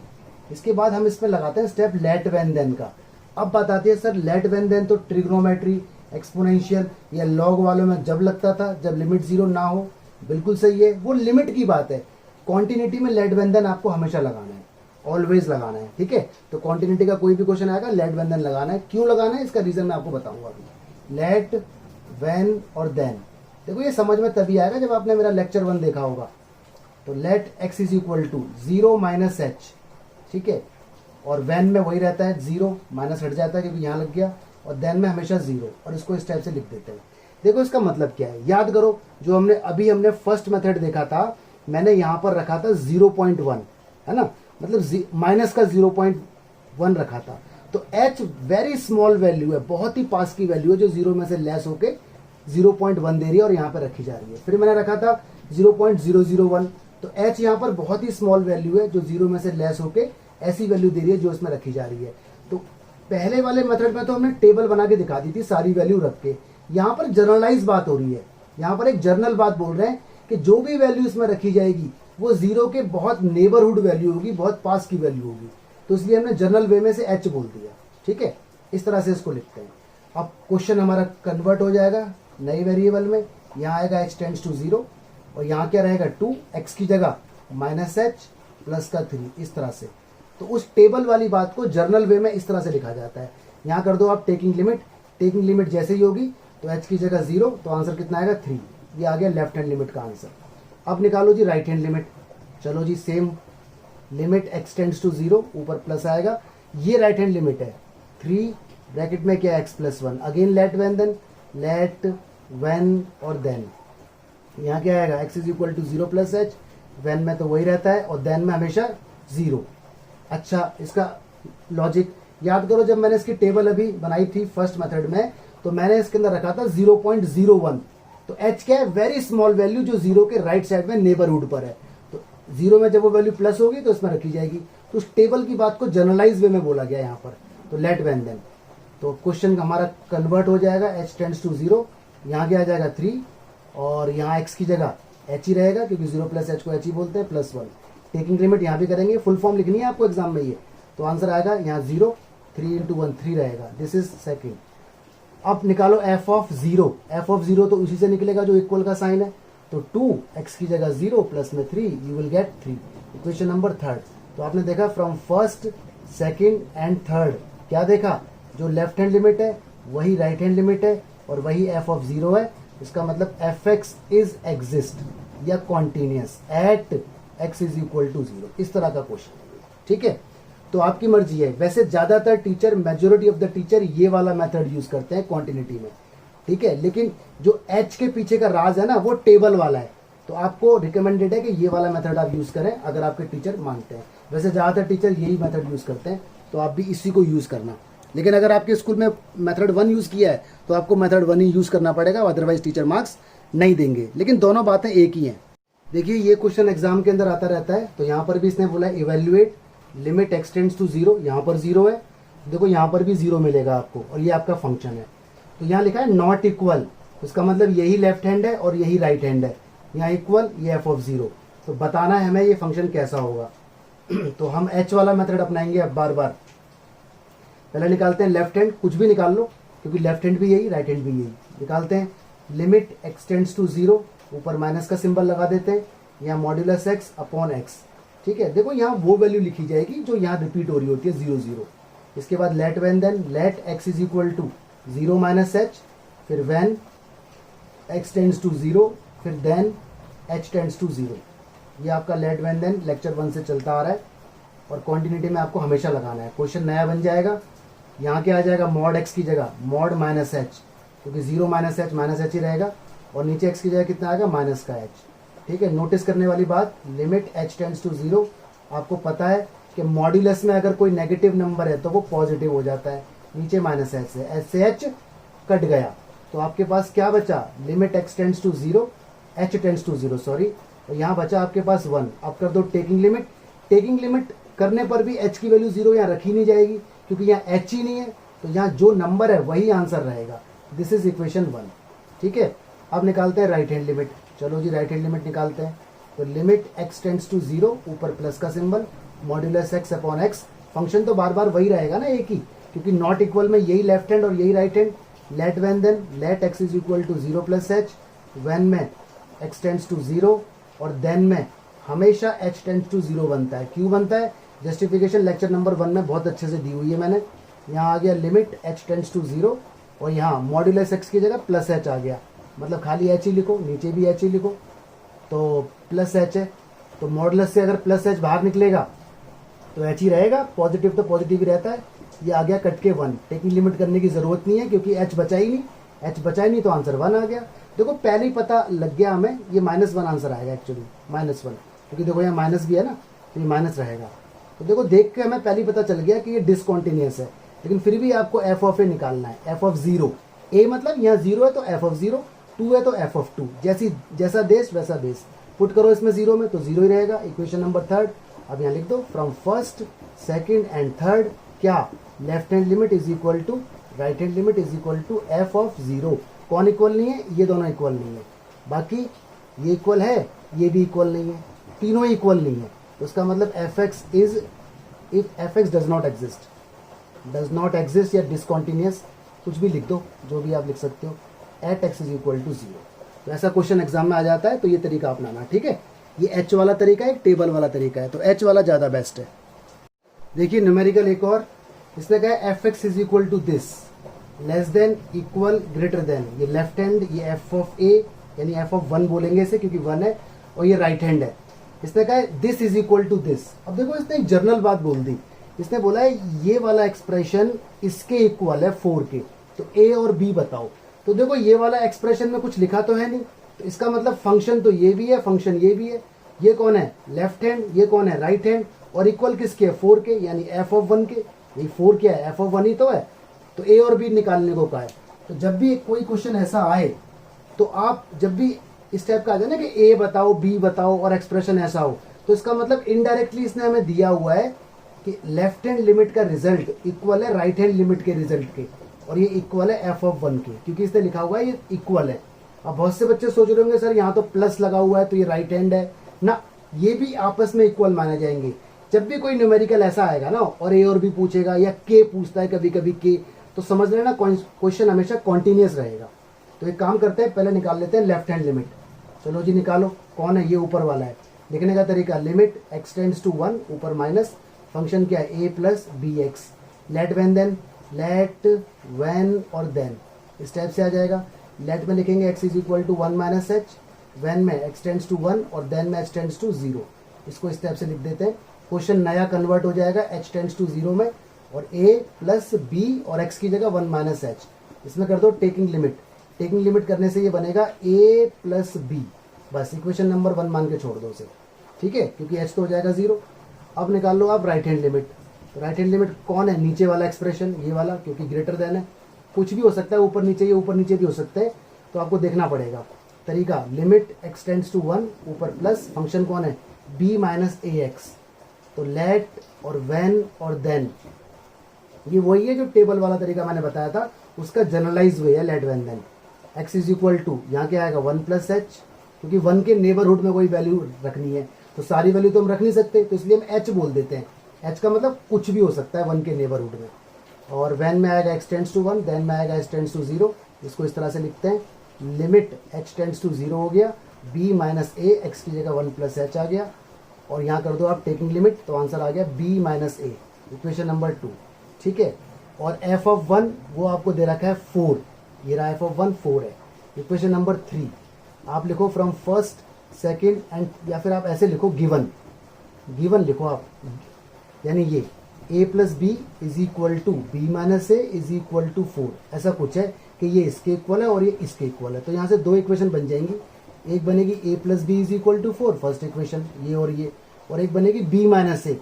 इसके बाद हम इसमें लगाते हैं स्टेप लेट व्हेन देन का। अब बात आती है सर लेट व्हेन देन, तो ट्रिग्नोमेट्री, एक्सपोनेंशियल या लॉग वालों में जब लगता था जब लिमिट जीरो ना हो। बिल्कुल सही है, वो लिमिट की बात है। कॉन्टिन्यूटी में लेट व्हेन देन आपको हमेशा लगाना है, ऑलवेज लगाना है। ठीक है, तो कॉन्टिन्यूटी का कोई भी क्वेश्चन आएगा लेट व्हेन देन लगाना है। क्यों लगाना है इसका रीजन मैं आपको बताऊंगा अभी। लेट व्हेन और देन, देखो ये समझ में तभी आएगा जब आपने मेरा लेक्चर 1 देखा होगा। तो let x is equal to 0 - h। ठीक है, और व्हेन में वही रहता है, 0 माइनस हट जाता है क्योंकि यहाँ लग गया, और देन में हमेशा 0, और इसको इस टाइप से लिख देते हैं। देखो इसका मतलब क्या है, याद करो जो हमने फर्स्ट मेथड देखा था, मैंने यहाँ पर रखा था 0.1, है ना, मतलब माइनस का 0.1 रखा था। तो h वेरी स्मॉल वैल्यू है, बहुत ही पास की वैल्यू है, जो 0 में से लेस होके 0.1 दे रही है और यहाँ पर रखी जा रही है। फिर मैंने रखा था 0.001, तो h यहाँ पर बहुत ही स्मॉल वैल्यू है जो 0 में से लेस होके ऐसी वैल्यू दे रही है जो इसमें रखी जा रही है। तो पहले वाले मेथड में तो हमने टेबल बना के दिखा दी थी सारी वैल्यू रख के, यहाँ पर जनरलाइज बात हो रही है, यहाँ पर एक जर्नल बात बोल रहे हैं कि जो भी वैल्यू इसमें रखी जाएगी वो 0 के बहुत नेबरहुड वैल्यू होगी, बहुत पास की वैल्यू होगी। तो इसलिए हमने जनरल वे में से h बोल दिया। ठीक है, इस तरह से इसको लिखते हैं। अब क्वेश्चन हमारा कन्वर्ट हो जाएगा नई वेरिएबल में, यहाँ आएगा x टेंड्स टू 0, और यहाँ क्या रहेगा 2, x की जगह -h प्लस का 3, इस तरह से। तो उस टेबल वाली बात को जर्नल वे में इस तरह से लिखा जाता है। यहाँ कर दो आप टेकिंग लिमिट जैसे ही होगी तो h की जगह 0, तो आंसर कितना आएगा 3। ये आ गया लेफ्ट हैंड लिमिट का आंसर। अब निकालो जी राइट हैंड लिमिट। चलो जी, same limit x tends to 0, ऊपर प्लस आएगा, ये राइट हैंड लिमिट है। 3 ब्रैकेट में क्या है x + 1, again let when then, let when और देन। यहाँ क्या आएगा x is equal to 0 + h, when में तो वही रहता है और देन में हमेशा 0। अच्छा, इसका लॉजिक याद करो, जब मैंने इसकी टेबल अभी बनाई थी फर्स्ट मेथड में, तो मैंने इसके अंदर रखा था 0.01। तो h क्या है, वेरी स्मॉल वैल्यू जो 0 के राइट साइड में नेबरहुड पर है। तो 0 में जब वो वैल्यू प्लस होगी तो इसमें रखी जाएगी। तो उस टेबल की बात को जनरलाइज वे में बोला गया यहाँ पर। तो लेट व्हेन देन, तो क्वेश्चन हमारा कन्वर्ट हो जाएगा h टेंड्स टू 0, यहाँ क्या आ जाएगा 3, और यहाँ x की जगह h ही रहेगा क्योंकि 0 + h को h ही बोलते हैं, +1। टेकिंग लिमिट यहाँ भी करेंगे, फुल फॉर्म लिखनी है आपको एग्जाम में ये। तो आंसर आएगा यहाँ 0, 3 × 1 3 रहेगा, दिस इज सेकेंड। अब निकालो f ऑफ 0। f ऑफ 0 तो उसी से निकलेगा जो इक्वल का साइन है। तो 2 x की जगह 0 प्लस में 3, you will get 3। Equation number 3। तो आपने देखा from first, second and third, क्या देखा, जो लेफ्ट हैंड लिमिट है वही राइट हैंड लिमिट है और वही f ऑफ 0 है। इसका मतलब fx इज एग्जिस्ट या continuous at x is equal to 0, इस तरह का क्वेश्चन। ठीक है, तो आपकी मर्जी है। वैसे ज्यादातर teacher, majority of the teacher ये वाला मेथड यूज करते हैं क्वांटिटी में। ठीक है, लेकिन जो h के पीछे का राज है ना, वो टेबल वाला है। तो आपको रिकमेंडेड है कि ये वाला मेथड आप यूज करें अगर आपके टीचर मानते हैं। वैसे ज्यादातर टीचर यही मेथड यूज करते हैं, तो आप भी इसी को यूज करना। लेकिन अगर आपके स्कूल में मेथड 1 यूज किया है तो आपको मेथड 1 ही यूज करना पड़ेगा, अदरवाइज टीचर मार्क्स नहीं देंगे। लेकिन दोनों बातें एक ही हैं। देखिए, ये क्वेश्चन एग्जाम के अंदर आता रहता है, तो यहाँ पर भी इसने बोला evaluate limit x tends to 0, यहाँ पर 0 है, देखो यहाँ पर भी 0 मिलेगा आपको, और ये आपका फंक्शन है। तो यहाँ लिखा है नॉट इक्वल, इसका मतलब यही लेफ्ट हैंड है और यही राइट हैंड है, यहाँ इक्वल, ये f ऑफ 0। तो बताना है हमें ये फंक्शन कैसा होगा। तो हम h वाला मेथड अपनाएंगे अब बार बार। पहले निकालते हैं लेफ्ट हैंड, कुछ भी निकाल लो क्योंकि लेफ्ट हैंड भी यही, राइट हैंड भी यही। निकालते हैं लिमिट x टेंड्स टू 0, ऊपर माइनस का सिंबल लगा देते हैं, यहाँ मॉड्यूलस x अपॉन x। ठीक है, देखो यहाँ वो वैल्यू लिखी जाएगी जो यहाँ रिपीट हो रही होती है 0 0। इसके बाद let when then let x is equal to 0 minus H, फिर व्हेन x टेंड्स टू 0, फिर देन h टेंड्स टू 0। ये आपका लेट व्हेन देन लेक्चर 1 से चलता आ रहा है और क्वांटिटी में आपको हमेशा लगाना है। क्वेश्चन नया बन जाएगा, यहाँ क्या आ जाएगा मॉड x की जगह मॉड माइनस एच, क्योंकि 0 माइनस एच ही रहेगा और नीचे x की जगह कितना आएगा माइनस का h। ठीक है, नोटिस करने वाली बात, लिमिट h टेंड्स टू 0, आपको पता है कि मॉड्यूलस में अगर कोई नेगेटिव नंबर है तो वो पॉजिटिव हो जाता है, नीचे माइनस एच से h कट गया तो आपके पास क्या बचा, limit x tends to 0, h tends to 0 sorry, और यहाँ बचा आपके पास 1। अब कर दो टेकिंग लिमिट, टेकिंग लिमिट करने पर भी h की वैल्यू 0 यहाँ रखी नहीं जाएगी क्योंकि यहाँ h ही नहीं है, तो यहाँ जो नंबर है वही आंसर रहेगा। This is equation 1। ठीक है, अब निकालते हैं राइट हैंड लिमिट। चलो जी राइट हैंड लिमिट निकालते हैं। तो लिमिट x टेंड्स टू 0, ऊपर प्लस का symbol, modulus x upon x, function तो बार बार वही रहेगा ना एक ही, क्योंकि नॉट इक्वल में यही लेफ्ट हैंड और यही right hand. Let when then let x is equal to 0 plus H, when में x टेंड्स टू 0 और देन में हमेशा h टेंड्स टू 0 बनता है। क्यों बनता है, जस्टिफिकेशन लेक्चर नंबर 1 में बहुत अच्छे से दी हुई है मैंने। यहाँ आ गया लिमिट h टेंड्स टू 0 और यहाँ मॉड्यूलस x की जगह प्लस h आ गया, मतलब खाली h ही लिखो, नीचे भी h ही लिखो, तो प्लस h है। तो मॉडुलस से अगर प्लस h बाहर निकलेगा तो h ही रहेगा, पॉजिटिव तो पॉजिटिव ही रहता है। ये आ गया कट के 1, टेकिंग लिमिट करने की जरूरत नहीं है क्योंकि h बचा ही नहीं, h बचा ही नहीं तो आंसर 1 आ गया। देखो पहले ही पता लग गया हमें, ये -1 आंसर आएगा एक्चुअली, -1, क्योंकि देखो यहाँ माइनस भी है ना तो ये माइनस रहेगा। तो देखो देख के हमें पहले ही पता चल गया कि ये डिसकॉन्टिन्यूअस है, लेकिन फिर भी आपको f ऑफ ए निकालना है, f ऑफ 0, a मतलब यहाँ 0 है तो f ऑफ 0, 2 है तो f ऑफ 2, जैसा देश वैसा बेस, पुट करो इसमें 0 में तो 0 ही रहेगा। इक्वेशन नंबर 3 अब यहाँ लिख दो, from first second and third क्या, left hand limit is equal to right hand limit is equal to f of 0। कौन इक्वल नहीं है, ये दोनों इक्वल नहीं है, बाकी ये इक्वल है, ये भी इक्वल नहीं है, तीनों ही इक्वल नहीं है। तो उसका मतलब fx is, if fx does not exist या डिसकॉन्टिन्यूअस, कुछ भी लिख दो, जो भी आप लिख सकते हो, at x is equal to 0। तो ऐसा क्वेश्चन एग्जाम में आ जाता है, तो ये तरीका अपनाना। ठीक है, ये h वाला तरीका है, एक टेबल वाला तरीका है, तो h वाला ज़्यादा बेस्ट है। देखिए न्यूमेरिकल एक और, इसने कहा है fx is equal to this, less than equal greater than, ये लेफ्ट हैंड, ये f ऑफ a यानी f ऑफ 1 बोलेंगे इसे क्योंकि 1 है, और ये राइट हैंड है। इसने कहा है this is equal to this. अब देखो इसने एक जनरल बात बोल दी, इसने बोला है ये वाला एक्सप्रेशन इसके इक्वल है 4 के, तो a और b बताओ। तो देखो ये वाला एक्सप्रेशन में कुछ लिखा तो है नहीं, तो इसका मतलब फंक्शन तो ये भी है, फंक्शन ये भी है। ये कौन है लेफ्ट हैंड, ये कौन है राइट हैंड, और इक्वल किसके है 4 के, यानी f ऑफ 1 के। ये 4 क्या है, f ऑफ 1 ही तो है, तो a और b निकालने को कहा है। तो जब भी कोई क्वेश्चन ऐसा आए तो आप जब भी इस टाइप का आ जाए ना कि a बताओ b बताओ और एक्सप्रेशन ऐसा हो, तो इसका मतलब इनडायरेक्टली इसने हमें दिया हुआ है कि लेफ्ट हैंड लिमिट का रिजल्ट इक्वल है राइट हैंड लिमिट के रिजल्ट के, और ये इक्वल है f ऑफ 1 के, क्योंकि इसने लिखा हुआ है ये इक्वल है। अब बहुत से बच्चे सोच रहे होंगे सर यहाँ तो प्लस लगा हुआ है तो ये राइट हैंड है ना, ये भी आपस में इक्वल माने जाएंगे। जब भी कोई न्यूमेरिकल ऐसा आएगा ना और a और b पूछेगा या k पूछता है कभी कभी k, तो समझ लेना क्वेश्चन हमेशा कॉन्टिन्यूअस रहेगा। तो एक काम करते हैं, पहले निकाल लेते हैं लेफ्ट हैंड लिमिट। चलो जी निकालो, कौन है, ये ऊपर वाला है। लिखने का तरीका, लिमिट x टेंड्स टू 1, ऊपर माइनस, फंक्शन क्या है a plus B X, let when then, let when और देन, इस टाइप से आ जाएगा। लेट में लिखेंगे x is equal to 1 minus H, when में x टेंड्स टू 1 और देन में h टेंड्स टू 0। इसको इस टाइप से लिख देते हैं, क्वेश्चन नया कन्वर्ट हो जाएगा h टेंड्स टू 0 में, और a प्लस b और x की जगह 1 माइनस एच। इसमें कर दो टेकिंग लिमिट, टेकिंग लिमिट करने से ये बनेगा a प्लस b, बस इक्वेशन नंबर 1 मान के छोड़ दो उसे। ठीक है, क्योंकि h तो हो जाएगा 0। अब निकाल लो आप राइट हैंड लिमिट। तो राइट हैंड लिमिट कौन है, नीचे वाला एक्सप्रेशन, ये वाला, क्योंकि ग्रेटर देन है, कुछ भी हो सकता है, ऊपर नीचे, ये ऊपर नीचे भी हो सकते हैं, तो आपको देखना पड़ेगा। तरीका, लिमिट x टेंड्स टू 1, ऊपर प्लस, फंक्शन कौन है b माइनस ए एक्स, तो लेट और व्हेन और देन, ये वही है जो टेबल वाला तरीका मैंने बताया था, उसका जनरलाइज वे है let when then. x is equal to, यहाँ क्या आएगा 1 प्लस एच, क्योंकि 1 के नेबरहुड में कोई वैल्यू रखनी है, तो सारी वैल्यू तो हम रख नहीं सकते, तो इसलिए हम h बोल देते हैं। h का मतलब कुछ भी हो सकता है 1 के नेबरहुड में। और व्हेन में आएगा x टेंड्स टू 1, देन में आएगा h टेंड्स टू 0। इसको इस तरह से लिखते हैं, लिमिट h टेंड्स टू 0 हो गया, b माइनस ए, x की जगह 1 प्लस एच आ गया, और यहाँ कर दो आप टेकिंग लिमिट, तो आंसर आ गया b माइनस ए, इक्वेशन नंबर 2। ठीक है। और एफ ऑफ 1 वो आपको दे रखा है 4, ये रहा एफ ऑफ 1 4 है। इक्वेशन नंबर 3 आप लिखो फ्रॉम फर्स्ट सेकेंड एंड, या फिर आप ऐसे लिखो गिवन, गिवन लिखो आप, यानी ये a plus B is equal to B minus A is equal to 4, ऐसा कुछ है कि ये इसके इक्वल है और ये इसके इक्वल है। तो यहाँ से दो इक्वेशन बन जाएंगी, एक बनेगी a plus B is equal to 4 first equation ये, और एक बनेगी b माइनस ए।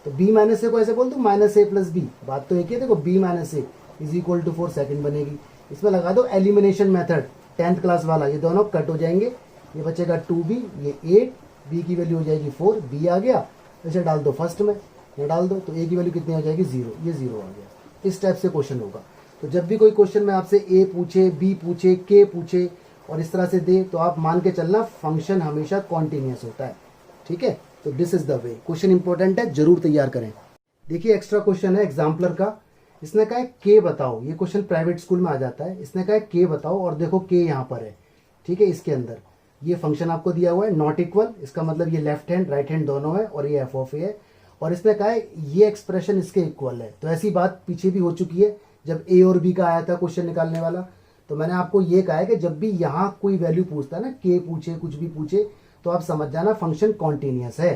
तो b माइनस ए को ऐसे बोल दो माइनस ए प्लस बी, बात तो एक ही है। देखो b minus A is equal to 4 second बनेगी। इसमें लगा दो एलिमिनेशन मेथड 10th क्लास वाला, ये दोनों कट हो जाएंगे, ये बचेगा 2b, ये 8, b की वैल्यू हो जाएगी 4, b आ गया, इसे डाल दो फर्स्ट में, ये डाल दो, तो a की वैल्यू कितनी हो जाएगी 0, ये 0 आ गया। इस टाइप से क्वेश्चन होगा। तो जब भी कोई क्वेश्चन में आपसे a पूछे, b पूछे, k पूछे और इस तरह से दे, तो आप मान के चलना फंक्शन हमेशा कॉन्टिन्यूस होता है, ठीक है। तो this is the way. Question important है, जरूर तैयार करें। देखिए एक्स्ट्रा क्वेश्चन है एग्जाम्पलर का, इसने कहा है के बताओ, ये क्वेश्चन प्राइवेट स्कूल में आ जाता है। इसने कहा है के बताओ और देखो के यहाँ पर है, ठीक है। इसके अंदर ये फंक्शन आपको दिया हुआ है नॉट इक्वल, इसका मतलब ये लेफ्ट हैंड राइट हैंड दोनों है और ये एफ ऑफ ए है, और इसने कहा है ये एक्सप्रेशन इसके इक्वल है। तो ऐसी बात पीछे भी हो चुकी है जब ए और बी का आया था क्वेश्चन निकालने वाला। तो मैंने आपको ये कहा है कि जब भी यहाँ कोई वैल्यू पूछता है ना, के पूछे कुछ भी पूछे, तो आप समझ जाना फंक्शन कॉन्टिन्यूस है,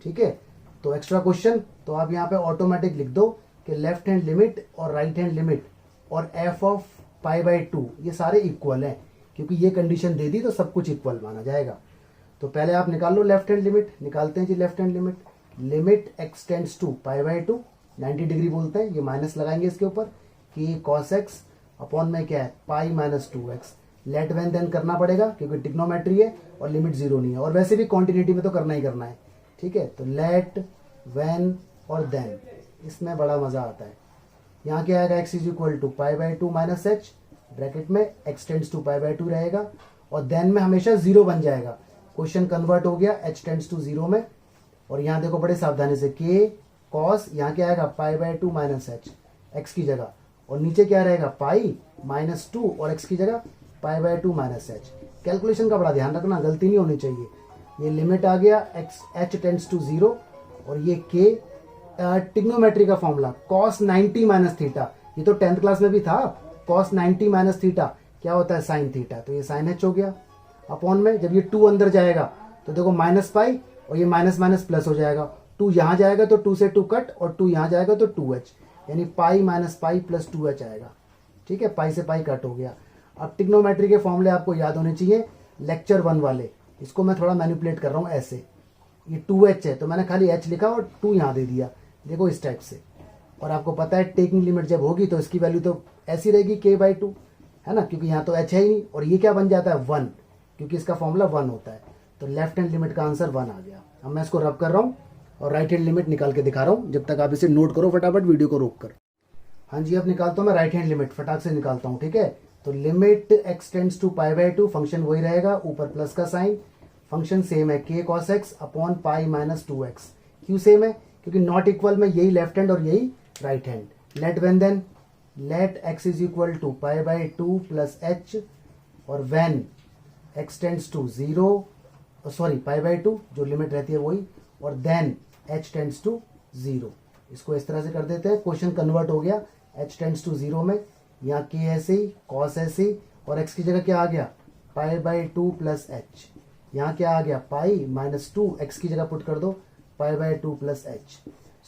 ठीक है। तो एक्स्ट्रा क्वेश्चन, तो आप यहाँ पे ऑटोमेटिक लिख दो कि लेफ्ट हैंड लिमिट और राइट हैंड लिमिट और एफ ऑफ पाई बाई 2 ये सारे इक्वल हैं, क्योंकि ये कंडीशन दे दी तो सब कुछ इक्वल माना जाएगा। तो पहले आप निकाल लो लेफ्ट हैंड लिमिट, निकालते हैं जी left hand limit. Limit X tends to pi by 2, 90 degree बोलते हैं, ये माइनस लगाएंगे इसके ऊपर, कि कॉस एक्स अपॉन में क्या है pi minus 2x। Let when then करना पड़ेगा क्योंकि टिग्नोमेट्री है और लिमिट 0 नहीं है, और वैसे भी कॉन्टिन्यूटी में तो करना ही करना है, ठीक है। तो लेट वेन और देन, इसमें बड़ा मजा आता है। यहाँ क्या आएगा x is equal to pi by 2 minus H, bracket में x tends to pi by 2 रहेगा, और देन में हमेशा 0 बन जाएगा। क्वेश्चन कन्वर्ट हो गया h टेंड्स टू 0 में, और यहाँ देखो बड़े सावधानी से k कॉस, यहाँ क्या आएगा पाई बाई 2 माइनस एच एक्स की जगह, और नीचे क्या रहेगा पाई माइनस 2 और x की जगह पाई बाई 2 माइनस एच। कैलकुलेशन का बड़ा ध्यान रखना, गलती नहीं होनी चाहिए। ये लिमिट आ गया x h टेंड्स टू 0, और ये k टिग्नोमेट्री का फॉर्मूला cos 90 माइनस थीटा, ये तो 10th क्लास में भी था। cos 90 माइनस थीटा क्या होता है साइन थीटा, तो ये साइन h हो गया। अपॉन में जब ये 2 अंदर जाएगा तो देखो माइनस पाई, और ये माइनस माइनस प्लस हो जाएगा, 2 यहाँ जाएगा तो 2 से 2 कट, और 2 यहाँ जाएगा तो 2h, यानी pi minus pi plus 2h आएगा, ठीक है। पाई से पाई कट हो गया। अब टिग्नोमेट्री के फॉर्मूले आपको याद होने चाहिए, लेक्चर 1 वाले। इसको मैं थोड़ा मैनिपुलेट कर रहा हूँ ऐसे, ये 2h है तो मैंने खाली h लिखा और 2 यहाँ दे दिया, देखो इस टाइप से। और आपको पता है टेकिंग लिमिट जब होगी तो इसकी वैल्यू तो ऐसी रहेगी k बाई 2, है ना, क्योंकि यहाँ तो h है ही नहीं, और ये क्या बन जाता है 1, क्योंकि इसका फॉर्मूला 1 होता है। तो लेफ्ट हैंड लिमिट का आंसर 1 आ गया। अब मैं इसको रब कर रहा हूँ और राइट हैंड लिमिट निकाल के दिखा रहा हूँ, जब तक आप इसे नोट करो फटाफट वीडियो को रोक कर। हाँ जी, अब निकालता हूँ मैं राइट हैंड लिमिट, फटाक से निकालता हूँ, ठीक है। तो limit x tends to pi by 2, function वही रहेगा, ऊपर प्लस का साइन, फंक्शन सेम है k cos x upon pi minus 2x। क्यों सेम है, क्योंकि नॉट इक्वल में यही लेफ्ट हैंड और यही right hand. Let when then, let x is equal to pi by 2 plus h, और when x tends to 0, sorry pi by 2 जो limit रहती है वही, और देन h टेंड्स टू 0। इसको इस तरह से कर देते हैं, क्वेश्चन कन्वर्ट हो गया h टेंड्स टू 0 में। यहाँ k ऐसे ही, cos ऐसे ही, और x की जगह क्या आ गया पाई बाई 2 प्लस h। यहाँ क्या आ गया पाई माइनस 2, x की जगह पुट कर दो पाई बाई 2 प्लस h।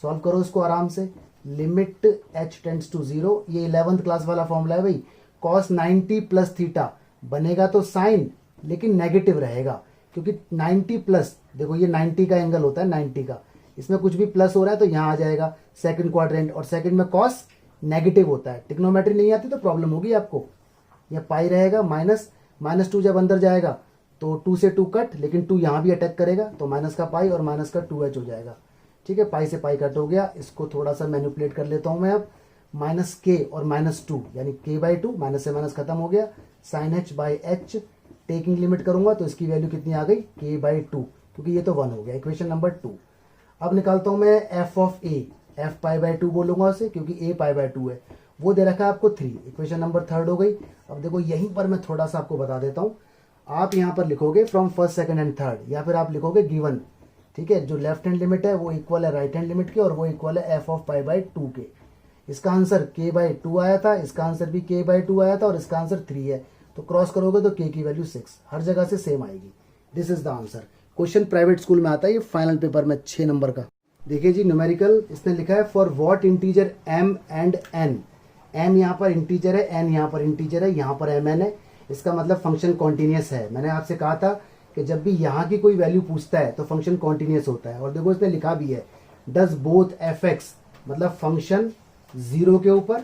सॉल्व करो इसको आराम से। लिमिट h टेंड्स टू 0, ये 11th क्लास वाला फॉर्मूला है भाई। cos 90 प्लस थीटा बनेगा तो साइन, लेकिन नेगेटिव रहेगा, क्योंकि 90 प्लस, देखो ये 90 का एंगल होता है, 90 का, इसमें कुछ भी प्लस हो रहा है तो यहाँ आ जाएगा सेकंड क्वाड्रेंट, और सेकंड में कॉस नेगेटिव होता है। टिग्नोमेट्री नहीं आती तो प्रॉब्लम होगी आपको। यह पाई रहेगा, माइनस माइनस 2 जब अंदर जाएगा तो 2 से 2 कट, लेकिन 2 यहाँ भी अटैक करेगा तो माइनस का पाई और माइनस का 2h हो जाएगा, ठीक है। पाई से पाई कट हो गया। इसको थोड़ा सा मैनिपुलेट कर लेता हूँ मैं अब। माइनस k और माइनस 2 यानी k बाई 2, माइनस से माइनस खत्म हो गया, sine h by h। Taking limit करूंगा तो इसकी वैल्यू कितनी आ गई k बाई 2, क्योंकि ये तो 1 हो गया। Equation number 2। अब निकालता हूं मैं f of a, f pi by 2 बोलूंगा उसे, क्योंकि a पाई बाई 2 है। वो दे रखा है आपको 3। इक्वेशन नंबर 3 हो गई। अब देखो यहीं पर मैं थोड़ा सा आपको बता देता हूँ। आप यहाँ पर लिखोगे from first second and third, या फिर आप लिखोगे गिवन, ठीक है। जो लेफ्ट हैंड लिमिट है वो इक्वल है राइट हैंड लिमिट के, और वो इक्वल है f ऑफ पाई बाई 2 के। इसका आंसर k/2 आया था, इसका आंसर भी k/2 आया था और इसका आंसर 3 है। तो क्रॉस करोगे तो k की वैल्यू 6, हर जगह से सेम आएगी। This is the answer. Question private school में आता है, ये फाइनल पेपर में 6 नंबर का। देखिए जी न्यूमेरिकल, इसने लिखा है for what integer m and n। m यहाँ पर इंटीजर है, n यहाँ पर इंटीजर है, यहाँ पर mn है। इसका मतलब फंक्शन कॉन्टिन्यूस है। मैंने आपसे कहा था कि जब भी यहाँ की कोई वैल्यू पूछता है तो फंक्शन कॉन्टिन्यूस होता है। और देखो इसने लिखा भी है डज बोथ fx, मतलब फंक्शन 0 के ऊपर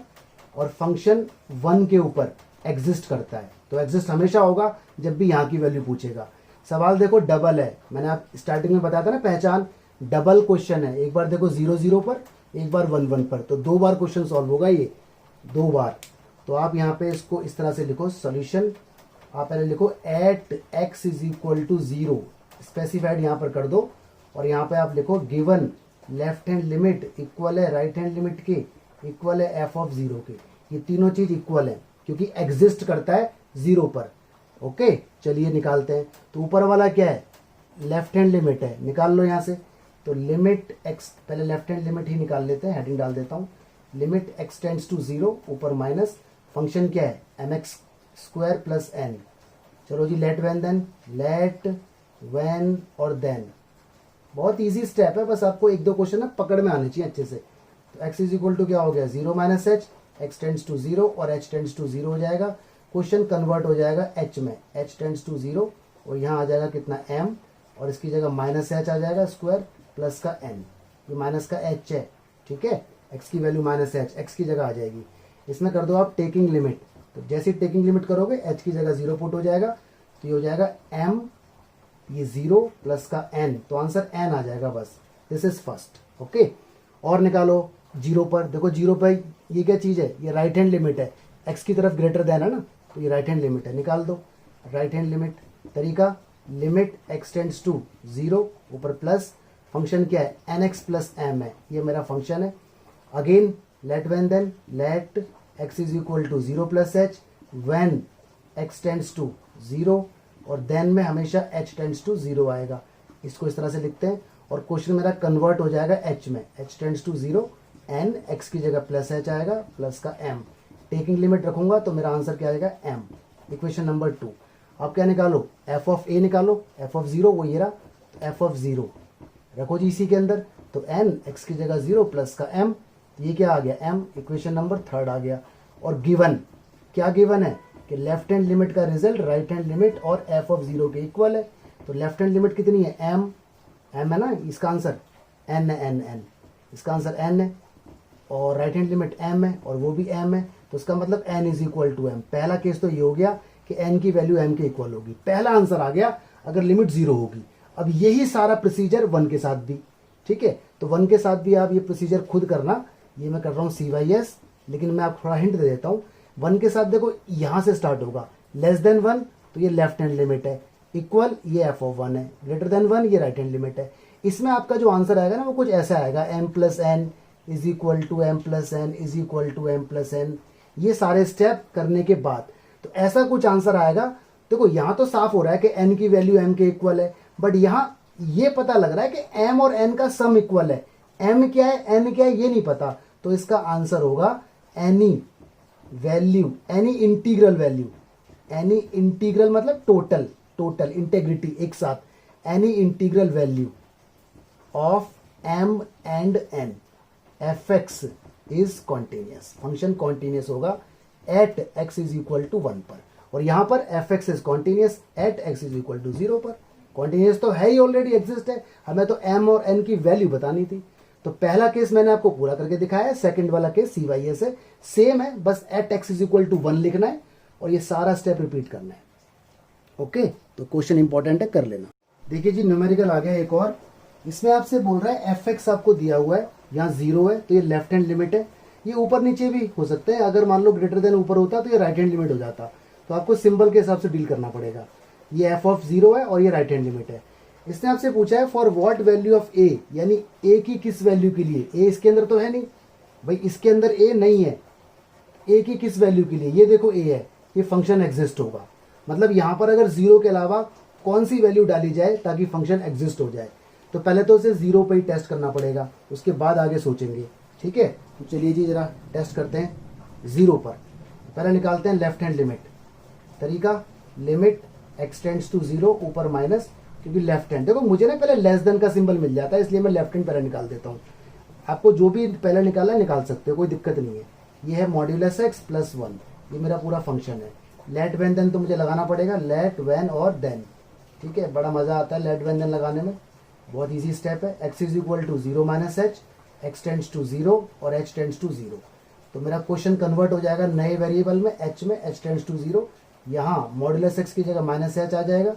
और फंक्शन 1 के ऊपर एग्जिस्ट करता है। तो एग्जिस्ट हमेशा होगा जब भी यहाँ की वैल्यू पूछेगा। सवाल देखो डबल है, मैंने आप स्टार्टिंग में बताया था ना पहचान, डबल क्वेश्चन है। एक बार देखो 0 0 पर, एक बार 1 1 पर, तो 2 बार क्वेश्चन सॉल्व होगा ये, 2 बार। तो आप यहाँ पे इसको इस तरह से लिखो सॉल्यूशन। आप पहले लिखो at x is equal to 0, specified यहाँ पर कर दो। और यहाँ पे आप लिखो given left hand limit equal है राइट हैंड लिमिट के, इक्वल है f ऑफ 0 के। ये तीनों चीज इक्वल है क्योंकि एग्जिस्ट करता है 0 पर। ओके, चलिए निकालते हैं। तो ऊपर वाला क्या है, लेफ्ट हैंड लिमिट है, निकाल लो यहाँ से। तो लिमिट x, पहले लेफ्ट हैंड लिमिट ही निकाल लेते हैं, हेडिंग डाल देता हूँ। लिमिट x टेंड्स टू 0, ऊपर माइनस, फंक्शन क्या है mx स्क्वायर प्लस n। चलो जी let when then, let when और देन, बहुत इजी स्टेप है, बस आपको 1 2 क्वेश्चन ना पकड़ में आने चाहिए अच्छे से। तो x इज इक्वल टू क्या हो गया 0 minus h, x tends to 0 और h टेंड्स टू 0 हो जाएगा। क्वेश्चन कन्वर्ट हो जाएगा h में, h टेंड्स टू 0 और यहाँ आ जाएगा कितना m, और इसकी जगह माइनस h आ जाएगा स्क्वायर प्लस का n। ये माइनस का h है, ठीक है, x की वैल्यू माइनस h, x की जगह आ जाएगी। इसमें कर दो आप टेकिंग लिमिट, तो जैसे टेकिंग लिमिट करोगे h की जगह 0 पुट हो जाएगा, तो ये हो जाएगा m, ये 0 प्लस का n, तो आंसर n आ जाएगा बस। This is first. ओके, और निकालो 0 पर। देखो 0 पर ये क्या चीज़ है, ये राइट हैंड लिमिट है, x की तरफ ग्रेटर देन है ना, तो ये राइट हैंड लिमिट है, निकाल दो राइट हैंड लिमिट। तरीका, लिमिट x टेंड्स टू 0, ऊपर प्लस, फंक्शन क्या है nx प्लस m है, ये मेरा फंक्शन है। Again let when then, let x is equal to 0 plus h, when x tends to 0, और देन में हमेशा h टेंड्स टू 0 आएगा। इसको इस तरह से लिखते हैं और क्वेश्चन मेरा कन्वर्ट हो जाएगा h में, h tends to 0, n, x की जगह प्लस h आएगा प्लस का m। टेकिंग लिमिट रखूंगा तो मेरा आंसर क्या आएगा m। Equation number 2। आप क्या निकालो, f ऑफ a निकालो, f ऑफ 0 वो ये रहा, तो f ऑफ 0 रखो जी इसी के अंदर, तो n, x की जगह 0 प्लस का m, ये क्या आ गया m। इक्वेशन नंबर 3 आ गया। और गिवन, क्या गिवन है कि लेफ्ट हैंड लिमिट का रिजल्ट राइट हैंड लिमिट और f ऑफ 0 के इक्वल है। तो लेफ्ट हैंड लिमिट कितनी है m है ना, इसका आंसर n है, n, इसका आंसर n है, और राइट हैंड लिमिट m है और वो भी m है, तो इसका मतलब n is equal to m। पहला केस तो ये हो गया कि n की वैल्यू m के इक्वल होगी, पहला आंसर आ गया अगर लिमिट 0 होगी। अब यही सारा प्रोसीजर 1 के साथ भी, ठीक है, तो 1 के साथ भी आप ये प्रोसीजर खुद करना। ये मैं कर रहा हूँ CYS, लेकिन मैं आपको थोड़ा हिंट दे देता हूँ। 1 के साथ देखो यहाँ से स्टार्ट होगा, लेस देन 1 तो ये लेफ्ट हैंड लिमिट है, इक्वल ये f ऑफ 1 है, ग्रेटर देन 1 ये राइट हैंड लिमिट है। इसमें आपका जो आंसर आएगा ना वो कुछ ऐसा आएगा, m plus n is equal to m plus n is equal to m plus n। ये सारे स्टेप करने के बाद तो ऐसा कुछ आंसर आएगा। देखो यहाँ तो साफ हो रहा है कि n की वैल्यू m के इक्वल है, बट यहाँ ये पता लग रहा है कि m और n का सम इक्वल है। m क्या है n क्या है ये नहीं पता, तो इसका आंसर होगा any value, any integral value, any integral मतलब टोटल, टोटल इंटेग्रिटी एक साथ, any integral value of m and n, fx is continuous. Function continuous होगा at x is equal to 1 पर, और यहां पर fx is continuous at x is equal to 0 पर। Continuous तो है ही, ऑलरेडी एग्जिस्ट है, हमें तो m और n की वैल्यू बतानी थी। तो पहला केस मैंने आपको पूरा करके दिखाया है, सेकंड वाला केस CYS है, सेम है, बस at x is equal to 1 लिखना है और ये सारा स्टेप रिपीट करना है। ओके, तो क्वेश्चन इंपॉर्टेंट है, कर लेना। देखिए जी न्यूमेरिकल आ गया एक और, इसमें आपसे बोल रहा है fx आपको दिया हुआ है, यहाँ 0 है तो ये लेफ्ट हैंड लिमिट है, ये ऊपर नीचे भी हो सकते हैं, अगर मान लो ग्रेटर देन ऊपर होता तो ये राइट हैंड लिमिट हो जाता, तो आपको सिंबल के हिसाब से डील करना पड़ेगा। ये f ऑफ 0 है और ये राइट हैंड लिमिट है। इसने आपसे पूछा है for what value of a, यानी a की किस वैल्यू के लिए, a इसके अंदर तो है नहीं भाई, इसके अंदर a नहीं है, a की किस वैल्यू के लिए, ये देखो a है, ये फंक्शन एग्जिस्ट होगा। मतलब यहाँ पर अगर 0 के अलावा कौन सी वैल्यू डाली जाए ताकि फंक्शन एग्जिस्ट हो जाए, तो पहले तो उसे 0 पर ही टेस्ट करना पड़ेगा, उसके बाद आगे सोचेंगे। ठीक है, तो चलिए जी जरा टेस्ट करते हैं 0 पर। पहले निकालते हैं लेफ्ट हैंड लिमिट। तरीका, लिमिट x टेंड्स टू 0 ऊपर माइनस, क्योंकि लेफ्ट हैंड, देखो मुझे ना पहले लेस देन का सिंबल मिल जाता है, इसलिए मैं लेफ्ट हैंड पहले निकाल देता हूँ। आपको जो भी पहले निकालना है निकाल सकते हो, कोई दिक्कत नहीं है। ये है मॉड्यूलस x प्लस 1, ये मेरा पूरा फंक्शन है। लेट वेन देन तो मुझे लगाना पड़ेगा, लेट वेन और देन, ठीक है, बड़ा मजा आता है लेट वेन देन लगाने में, बहुत इजी स्टेप है। x is equal to 0 minus h, x tends to 0 और h टेंड्स टू 0। तो मेरा क्वेश्चन कन्वर्ट हो जाएगा नए वेरिएबल में, h में, h टेंड्स टू 0। यहाँ मॉड्यूलस x की जगह माइनस एच आ जाएगा,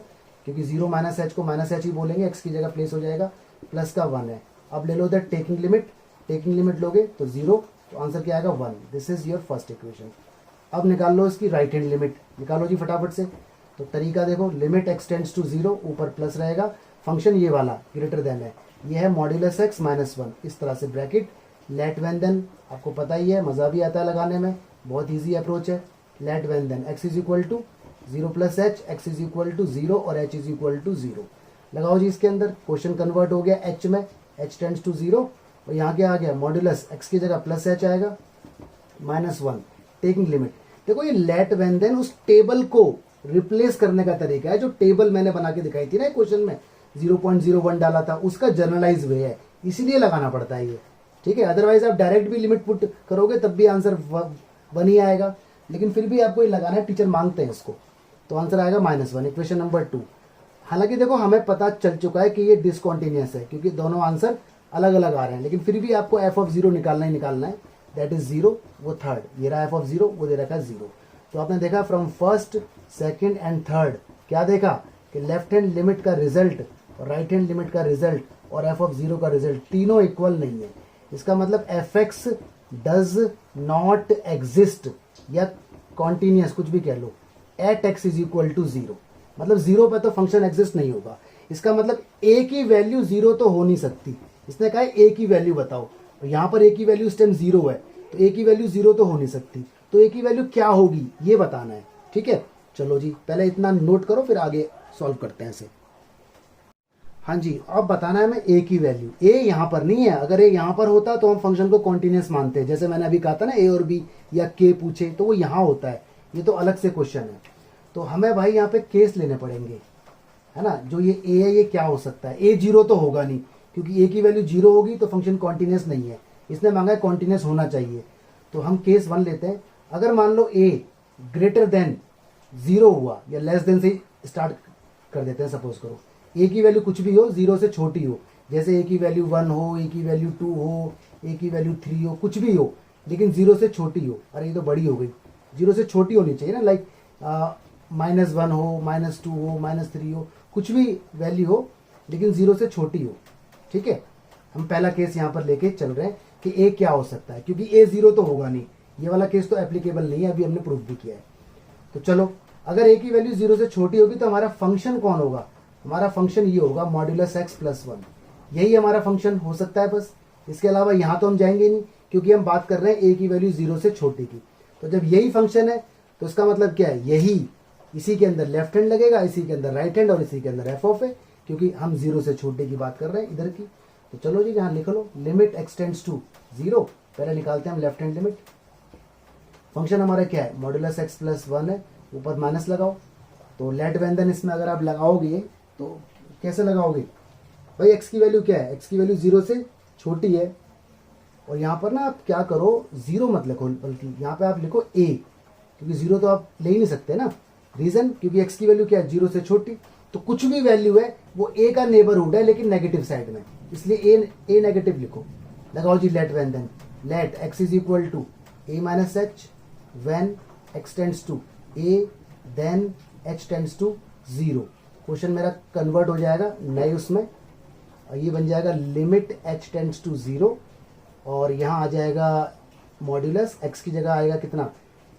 क्योंकि 0 माइनस एच को माइनस एच ही बोलेंगे, x की जगह प्लेस हो जाएगा, प्लस का 1 है। अब ले लो that taking limit, taking limit लोगे तो 0, तो आंसर क्या आएगा 1। This is your first equation. अब निकाल लो इसकी राइट हैंड लिमिट, निकालो जी फटाफट से। तो तरीका देखो, लिमिट x टेंड्स टू 0, ऊपर प्लस रहेगा, फंक्शन ये वाला ग्रेटर देन है, ये है मॉड्यूलस x माइनस 1, इस तरह से ब्रैकेट, लेट वेन देन आपको पता ही है, मज़ा भी आता है लगाने में, बहुत ईजी अप्रोच है। Let when then x is equal to 0 plus h, x is equal to 0 और h इज इक्वल टू 0। लगाओ जी इसके अंदर, क्वेश्चन कन्वर्ट हो गया h में, h टेंड्स टू 0, और यहाँ क्या आ गया, मॉड्यूलस x की जगह प्लस एच आएगा, माइनस 1, टेकिंग लिमिट। देखो ये लेट वेन देन उस टेबल को रिप्लेस करने का तरीका है, जो टेबल मैंने बना के दिखाई थी ना क्वेश्चन में, 0.01 डाला था, उसका जनरलाइज वे है, इसीलिए लगाना पड़ता है ये, ठीक है। अदरवाइज आप डायरेक्ट भी लिमिट पुट करोगे तब भी आंसर 1 ही आएगा, लेकिन फिर भी आपको ये लगाना है, टीचर मांगते हैं इसको, तो आंसर आएगा -1, इक्वेशन नंबर 2। हालांकि देखो हमें पता चल चुका है कि ये डिसकॉन्टिन्यूअस है, क्योंकि दोनों आंसर अलग अलग आ रहे हैं, लेकिन फिर भी आपको f ऑफ 0 निकालना ही निकालना है, दैट इज 0, वो थर्ड, ये रहा f ऑफ 0, वो दे रखा 0। तो आपने देखा from first, second and third, क्या देखा कि लेफ्ट हैंड लिमिट का रिजल्ट और राइट हैंड लिमिट का रिजल्ट और f ऑफ 0 का रिजल्ट तीनों इक्वल नहीं है। इसका मतलब fx डज नॉट एग्जिस्ट, या कॉन्टिन्यूअस कुछ भी कह लो, at x is equal to 0, मतलब 0 पे तो फंक्शन एग्जिस्ट नहीं होगा। इसका मतलब a की वैल्यू 0 तो हो नहीं सकती, इसने कहा है a की वैल्यू बताओ, और यहाँ पर a की वैल्यू इस टाइम 0 है, तो a की वैल्यू 0 तो हो नहीं सकती, तो a की वैल्यू क्या होगी ये बताना है, ठीक है। चलो जी पहले इतना नोट करो, फिर आगे सॉल्व करते हैं इसे। हाँ जी, अब बताना है हमें a की वैल्यू, a यहाँ पर नहीं है, अगर a यहाँ पर होता तो हम फंक्शन को कॉन्टिन्यूस मानते हैं, जैसे मैंने अभी कहा था ना a और b या k पूछे तो वो यहाँ होता है, ये तो अलग से क्वेश्चन है। तो हमें भाई यहाँ पे केस लेने पड़ेंगे, है ना, जो ये a है ये क्या हो सकता है, a 0 तो होगा नहीं, क्योंकि a की वैल्यू 0 होगी तो फंक्शन कॉन्टिन्यूस नहीं है, इसने मांगा है कॉन्टिन्यूस होना चाहिए। तो हम केस 1 लेते हैं, अगर मान लो a ग्रेटर देन 0 हुआ, या लेस देन से स्टार्ट कर देते हैं, सपोज करो a की वैल्यू कुछ भी हो, 0 से छोटी हो, जैसे a की वैल्यू 1 हो, a की वैल्यू 2 हो, a की वैल्यू 3 हो, कुछ भी हो, लेकिन 0 से छोटी हो। अरे ये तो बड़ी हो गई, 0 से छोटी होनी चाहिए ना, लाइक -1 हो, -2 हो, -3 हो, कुछ भी वैल्यू हो, लेकिन 0 से छोटी हो, ठीक है। हम पहला केस यहाँ पर लेके चल रहे हैं कि a क्या हो सकता है, क्योंकि a 0 तो होगा नहीं, ये वाला केस तो एप्लीकेबल नहीं है, अभी हमने प्रूफ भी किया है। तो चलो, अगर a की वैल्यू 0 से छोटी होगी तो हमारा फंक्शन कौन होगा, हमारा फंक्शन ये होगा मॉड्यूलस x प्लस 1, यही हमारा फंक्शन हो सकता है बस, इसके अलावा यहाँ तो हम जाएंगे नहीं, क्योंकि हम बात कर रहे हैं a की वैल्यू 0 से छोटी की। तो जब यही फंक्शन है तो इसका मतलब क्या है, यही, इसी के अंदर लेफ्ट हैंड लगेगा, इसी के अंदर राइट हैंड, और इसी के अंदर f ऑफ है, क्योंकि हम 0 से छोटे की बात कर रहे हैं इधर की। तो चलो जी यहाँ लिख लो, लिमिट x टेंड्स टू 0, पहले निकालते हैं हम लेफ्ट हैंड लिमिट। फंक्शन हमारा क्या है, मॉड्यूलस x प्लस 1 है, ऊपर माइनस लगाओ। तो लेट वेन देन इसमें अगर आप लगाओगे तो कैसे लगाओगे भाई, x की वैल्यू क्या है, x की वैल्यू 0 से छोटी है, और यहाँ पर ना आप क्या करो, 0 मत लिखो, बल्कि यहाँ पे आप लिखो a, क्योंकि 0 तो आप ले ही नहीं सकते ना, रीजन क्योंकि x की वैल्यू क्या है, 0 से छोटी, तो कुछ भी वैल्यू है वो a का नेबरहुड है, लेकिन नेगेटिव साइड में, इसलिए a नेगेटिव लिखो। लगाओ जी let when then, let x is equal to a minus H, when x tends to a, then h tends to 0। Question मेरा कन्वर्ट हो जाएगा नए उसमें, और ये बन जाएगा लिमिट h टेंड्स टू 0, और यहाँ आ जाएगा मॉड्यूलस x की जगह आएगा कितना,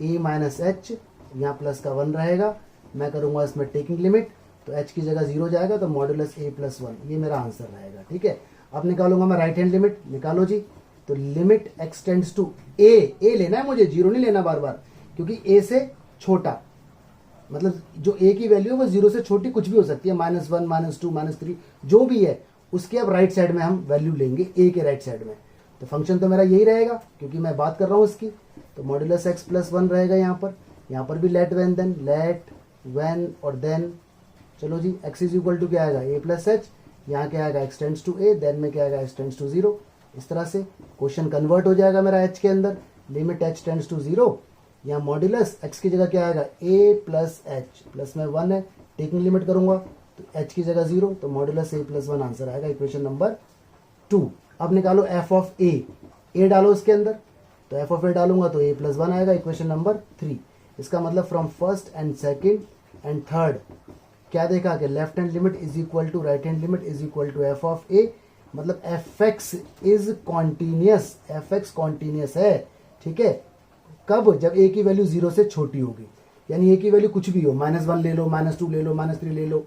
a माइनस एच, यहाँ प्लस का 1 रहेगा, मैं करूँगा इसमें टेकिंग लिमिट, तो h की जगह 0 जाएगा, तो मॉड्यूलस a प्लस 1, ये मेरा आंसर रहेगा, ठीक है। अब निकालूंगा मैं राइट हैंड लिमिट, निकालो जी। तो limit x tends to a लेना है मुझे, 0 नहीं लेना बार बार, क्योंकि a से छोटा, मतलब जो a की वैल्यू है वो 0 से छोटी कुछ भी हो सकती है, -1, -2, -3, जो भी है, उसके अब राइट साइड में हम वैल्यू लेंगे a के राइट साइड में। तो फंक्शन तो मेरा यही रहेगा क्योंकि मैं बात कर रहा हूँ इसकी। तो मॉड्यूलस एक्स प्लस वन रहेगा यहाँ पर भी let when then, let when और देन। चलो जी, एक्स इज इक्वल टू क्या आएगा ए प्लस एच, यहाँ क्या आएगा x tends to a, then में क्या आएगा एक्स टेंड्स टू जीरो। इस तरह से क्वेश्चन कन्वर्ट हो जाएगा मेरा एच के अंदर, limit h tends to zero. यहाँ मॉड्यूलस एक्स की जगह क्या आएगा ए प्लस एच, प्लस में वन है, टेकिंग लिमिट करूंगा तो एच की जगह जीरो, तो modulus a plus one answer आएगा इक्वेशन नंबर 2। अब निकालो एफ ऑफ ए डालो इसके अंदर, तो एफ ऑफ ए डालूंगा तो ए प्लस वन आएगा इक्वेशन नंबर 3। इसका मतलब from first and second and third क्या देखा कि left hand limit is equal to right hand limit is equal to F of A, मतलब F X is continuous, F X continuous है। ठीक है, कब? जब ए की वैल्यू जीरो से छोटी होगी, यानी ए की वैल्यू कुछ भी हो, -1 ले लो, -2 ले लो, -3 ले लो,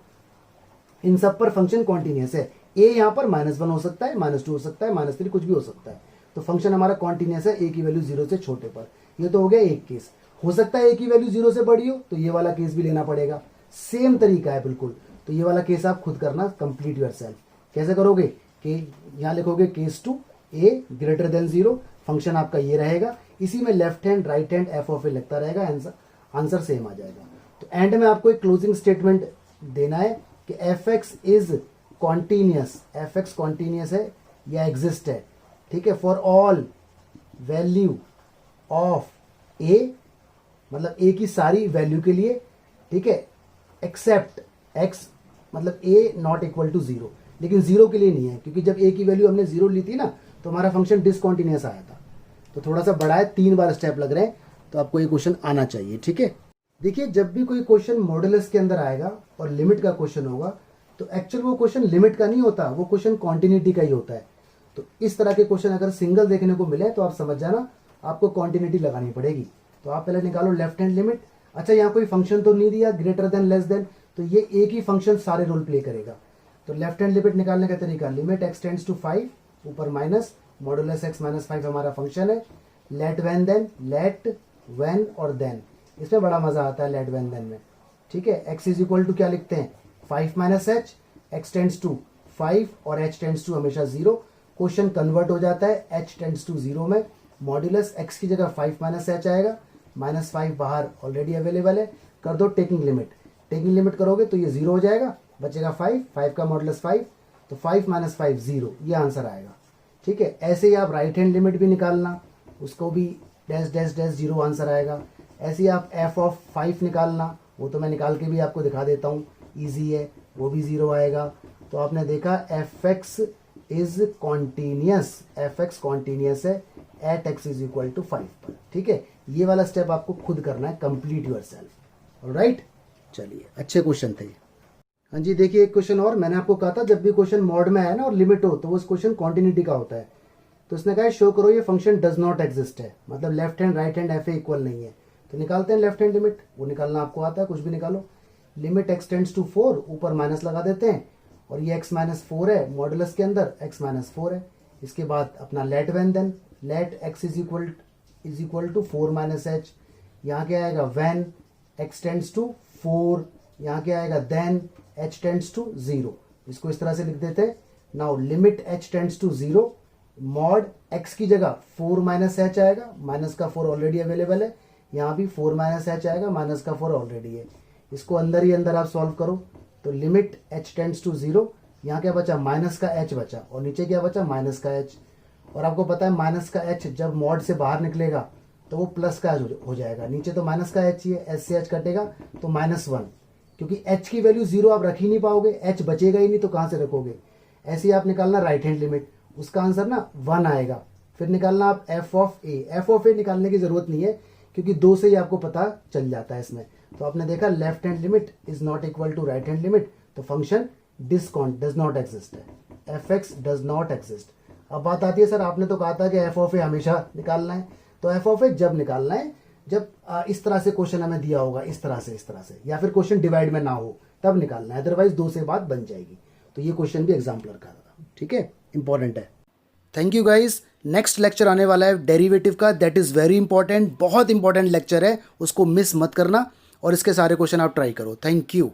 इन सब पर फंक्शन कॉन्टिन्यूस है। ए यहाँ पर -1 हो सकता है, -2 हो सकता है, -3 कुछ भी हो सकता है, तो फंक्शन हमारा कॉन्टिन्यूस है ए की वैल्यू जीरो से छोटे पर। ये तो हो गया एक केस। हो सकता है ए की वैल्यू जीरो से बड़ी हो, तो ये वाला केस भी लेना पड़ेगा, सेम तरीका है बिल्कुल। तो ये वाला केस आप खुद करना, कंप्लीट योरसेल्फ। कैसे करोगे कि यहाँ लिखोगे case 2 A greater than zero, function आपका ये रहेगा, इसी में left hand right hand F of A लगता रहेगा, आंसर सेम आ जाएगा। तो एंड में आपको एक क्लोजिंग स्टेटमेंट देना है कि F X is continuous, F X continuous है या एग्जिस्ट है। ठीक है, for all value of A, मतलब ए की सारी वैल्यू के लिए, ठीक है, एक्सेप्ट एक्स, मतलब ए नॉट इक्वल टू जीरो, लेकिन जीरो के लिए नहीं है, क्योंकि जब ए की वैल्यू हमने जीरो ली थी ना तो हमारा फंक्शन डिसकॉन्टिन्यूस आया था। तो थोड़ा सा बड़ा है, 3 बार स्टेप लग रहे हैं, तो आपको ये क्वेश्चन आना चाहिए। ठीक है, देखिए जब भी कोई क्वेश्चन मॉडुलस के अंदर आएगा और लिमिट का क्वेश्चन होगा, तो एक्चुअल वो क्वेश्चन लिमिट का नहीं होता, वो क्वेश्चन कॉन्टिन्यूटी का ही होता है। तो इस तरह के क्वेश्चन अगर सिंगल देखने को मिले तो आप समझ जाना आपको कॉन्टिन्यूटी लगानी पड़ेगी। तो आप पहले निकालो लेफ्ट हैंड लिमिट। अच्छा, यहाँ कोई फंक्शन तो नहीं दिया ग्रेटर देन लेस देन, तो ये एक ही फंक्शन सारे रोल प्ले करेगा। तो लेफ्ट हैंड लिमिट निकालने का तरीका, लिमिट एक्स टेंड्स टू 5, ऊपर माइनस, मॉडुलस एक्स माइनस 5 हमारा फंक्शन है। Let when then, let when और देन, इसमें बड़ा मजा आता है लेट वेन देन में। ठीक है, एक्स इज इक्वल टू क्या लिखते हैं 5 minus h, x tends to 5 और एच टेंड्स टू हमेशा 0। क्वेश्चन कन्वर्ट हो जाता है एच टेंड्स टू 0 में, मॉड्यूलस एक्स की जगह 5 माइनस एच आएगा, -5 बाहर ऑलरेडी अवेलेबल है, कर दो टेकिंग लिमिट। टेकिंग लिमिट करोगे तो ये 0 हो जाएगा, बचेगा 5 का मॉडुलस 5, तो 5 माइनस 5 0, ये आंसर आएगा। ठीक है, ऐसे ही आप राइट हैंड लिमिट भी निकालना, उसको भी डैश डैश डैश 0 आंसर आएगा। ऐसे ही आप एफ ऑफ 5 निकालना, वो तो मैं निकाल के भी आपको दिखा देता हूँ, ईजी है, वो भी 0 आएगा। तो आपने देखा F X is continuous, F X continuous है at X is equal to 5 पर। ठीक है, ये वाला स्टेप आपको खुद करना है, कंप्लीट योरसेल्फ। ऑलराइट, चलिए अच्छे क्वेश्चन थे। हाँ जी, देखिए एक क्वेश्चन और, मैंने आपको कहा था जब भी क्वेश्चन मॉड में है ना और लिमिट हो तो वो क्वेश्चन कॉन्टिन्यूटी का होता है। तो इसने कहा शो करो ये फंक्शन डज नॉट एग्जिस्ट है, मतलब left hand right hand F A equal नहीं है। तो निकालते हैं लेफ्ट हैंड लिमिट, वो निकालना आपको आता है, कुछ भी निकालो। लिमिट एक्स टेंड्स टू 4, ऊपर माइनस लगा देते हैं, और ये एक्स माइनस 4 है, मॉडुलस के अंदर एक्स माइनस 4 है। इसके बाद अपना let when then, let x is equal to 4 minus h, यहाँ क्या आएगा वेन एक्स टेंड्स टू 4, यहाँ क्या आएगा देन एच टेंड्स टू 0। इसको इस तरह से लिख देते हैं। Now limit h tends to 0, mod x की जगह 4 माइनस एच आएगा, माइनस का 4 ऑलरेडी अवेलेबल है, यहाँ भी 4 माइनस एच आएगा, माइनस का 4 ऑलरेडी है। इसको अंदर ही अंदर आप सॉल्व करो, तो लिमिट एच टेंड्स टू 0, यहाँ क्या बचा माइनस का एच बचा, और नीचे क्या बचा माइनस का एच। और आपको पता है माइनस का एच जब मॉड से बाहर निकलेगा तो वो प्लस का हो जाएगा, नीचे तो माइनस का एच ही है, एच से एच कटेगा तो -1, क्योंकि एच की वैल्यू 0 आप रख ही नहीं पाओगे, एच बचेगा ही नहीं तो कहाँ से रखोगे। ऐसे ही आप निकालना राइट हैंड लिमिट, उसका आंसर ना 1 आएगा। फिर निकालना आप F of A, F of A निकालने की जरूरत नहीं है क्योंकि 2 से ही आपको पता चल जाता है इसमें। तो आपने देखा left hand limit is not equal to right hand limit, तो फंक्शन डज नॉट एग्जिस्ट है, f x does not exist. अब बात आती है सर आपने तो कहा था कि एफ ऑफ ए हमेशा निकालना है, तो एफ ऑफ ए जब निकालना है जब इस तरह से क्वेश्चन हमें दिया होगा, इस तरह से, या फिर क्वेश्चन डिवाइड में ना हो तब निकालना है, अदरवाइज 2 से बात बन जाएगी। तो ये क्वेश्चन भी एग्जाम्पलर का था, ठीक है, इंपॉर्टेंट है। Thank you guys. Next lecture आने वाला है डेरिवेटिव का, दैट इज़ वेरी इंपॉर्टेंट, बहुत इंपॉर्टेंट लेक्चर है, उसको मिस मत करना और इसके सारे क्वेश्चन आप ट्राई करो। Thank you.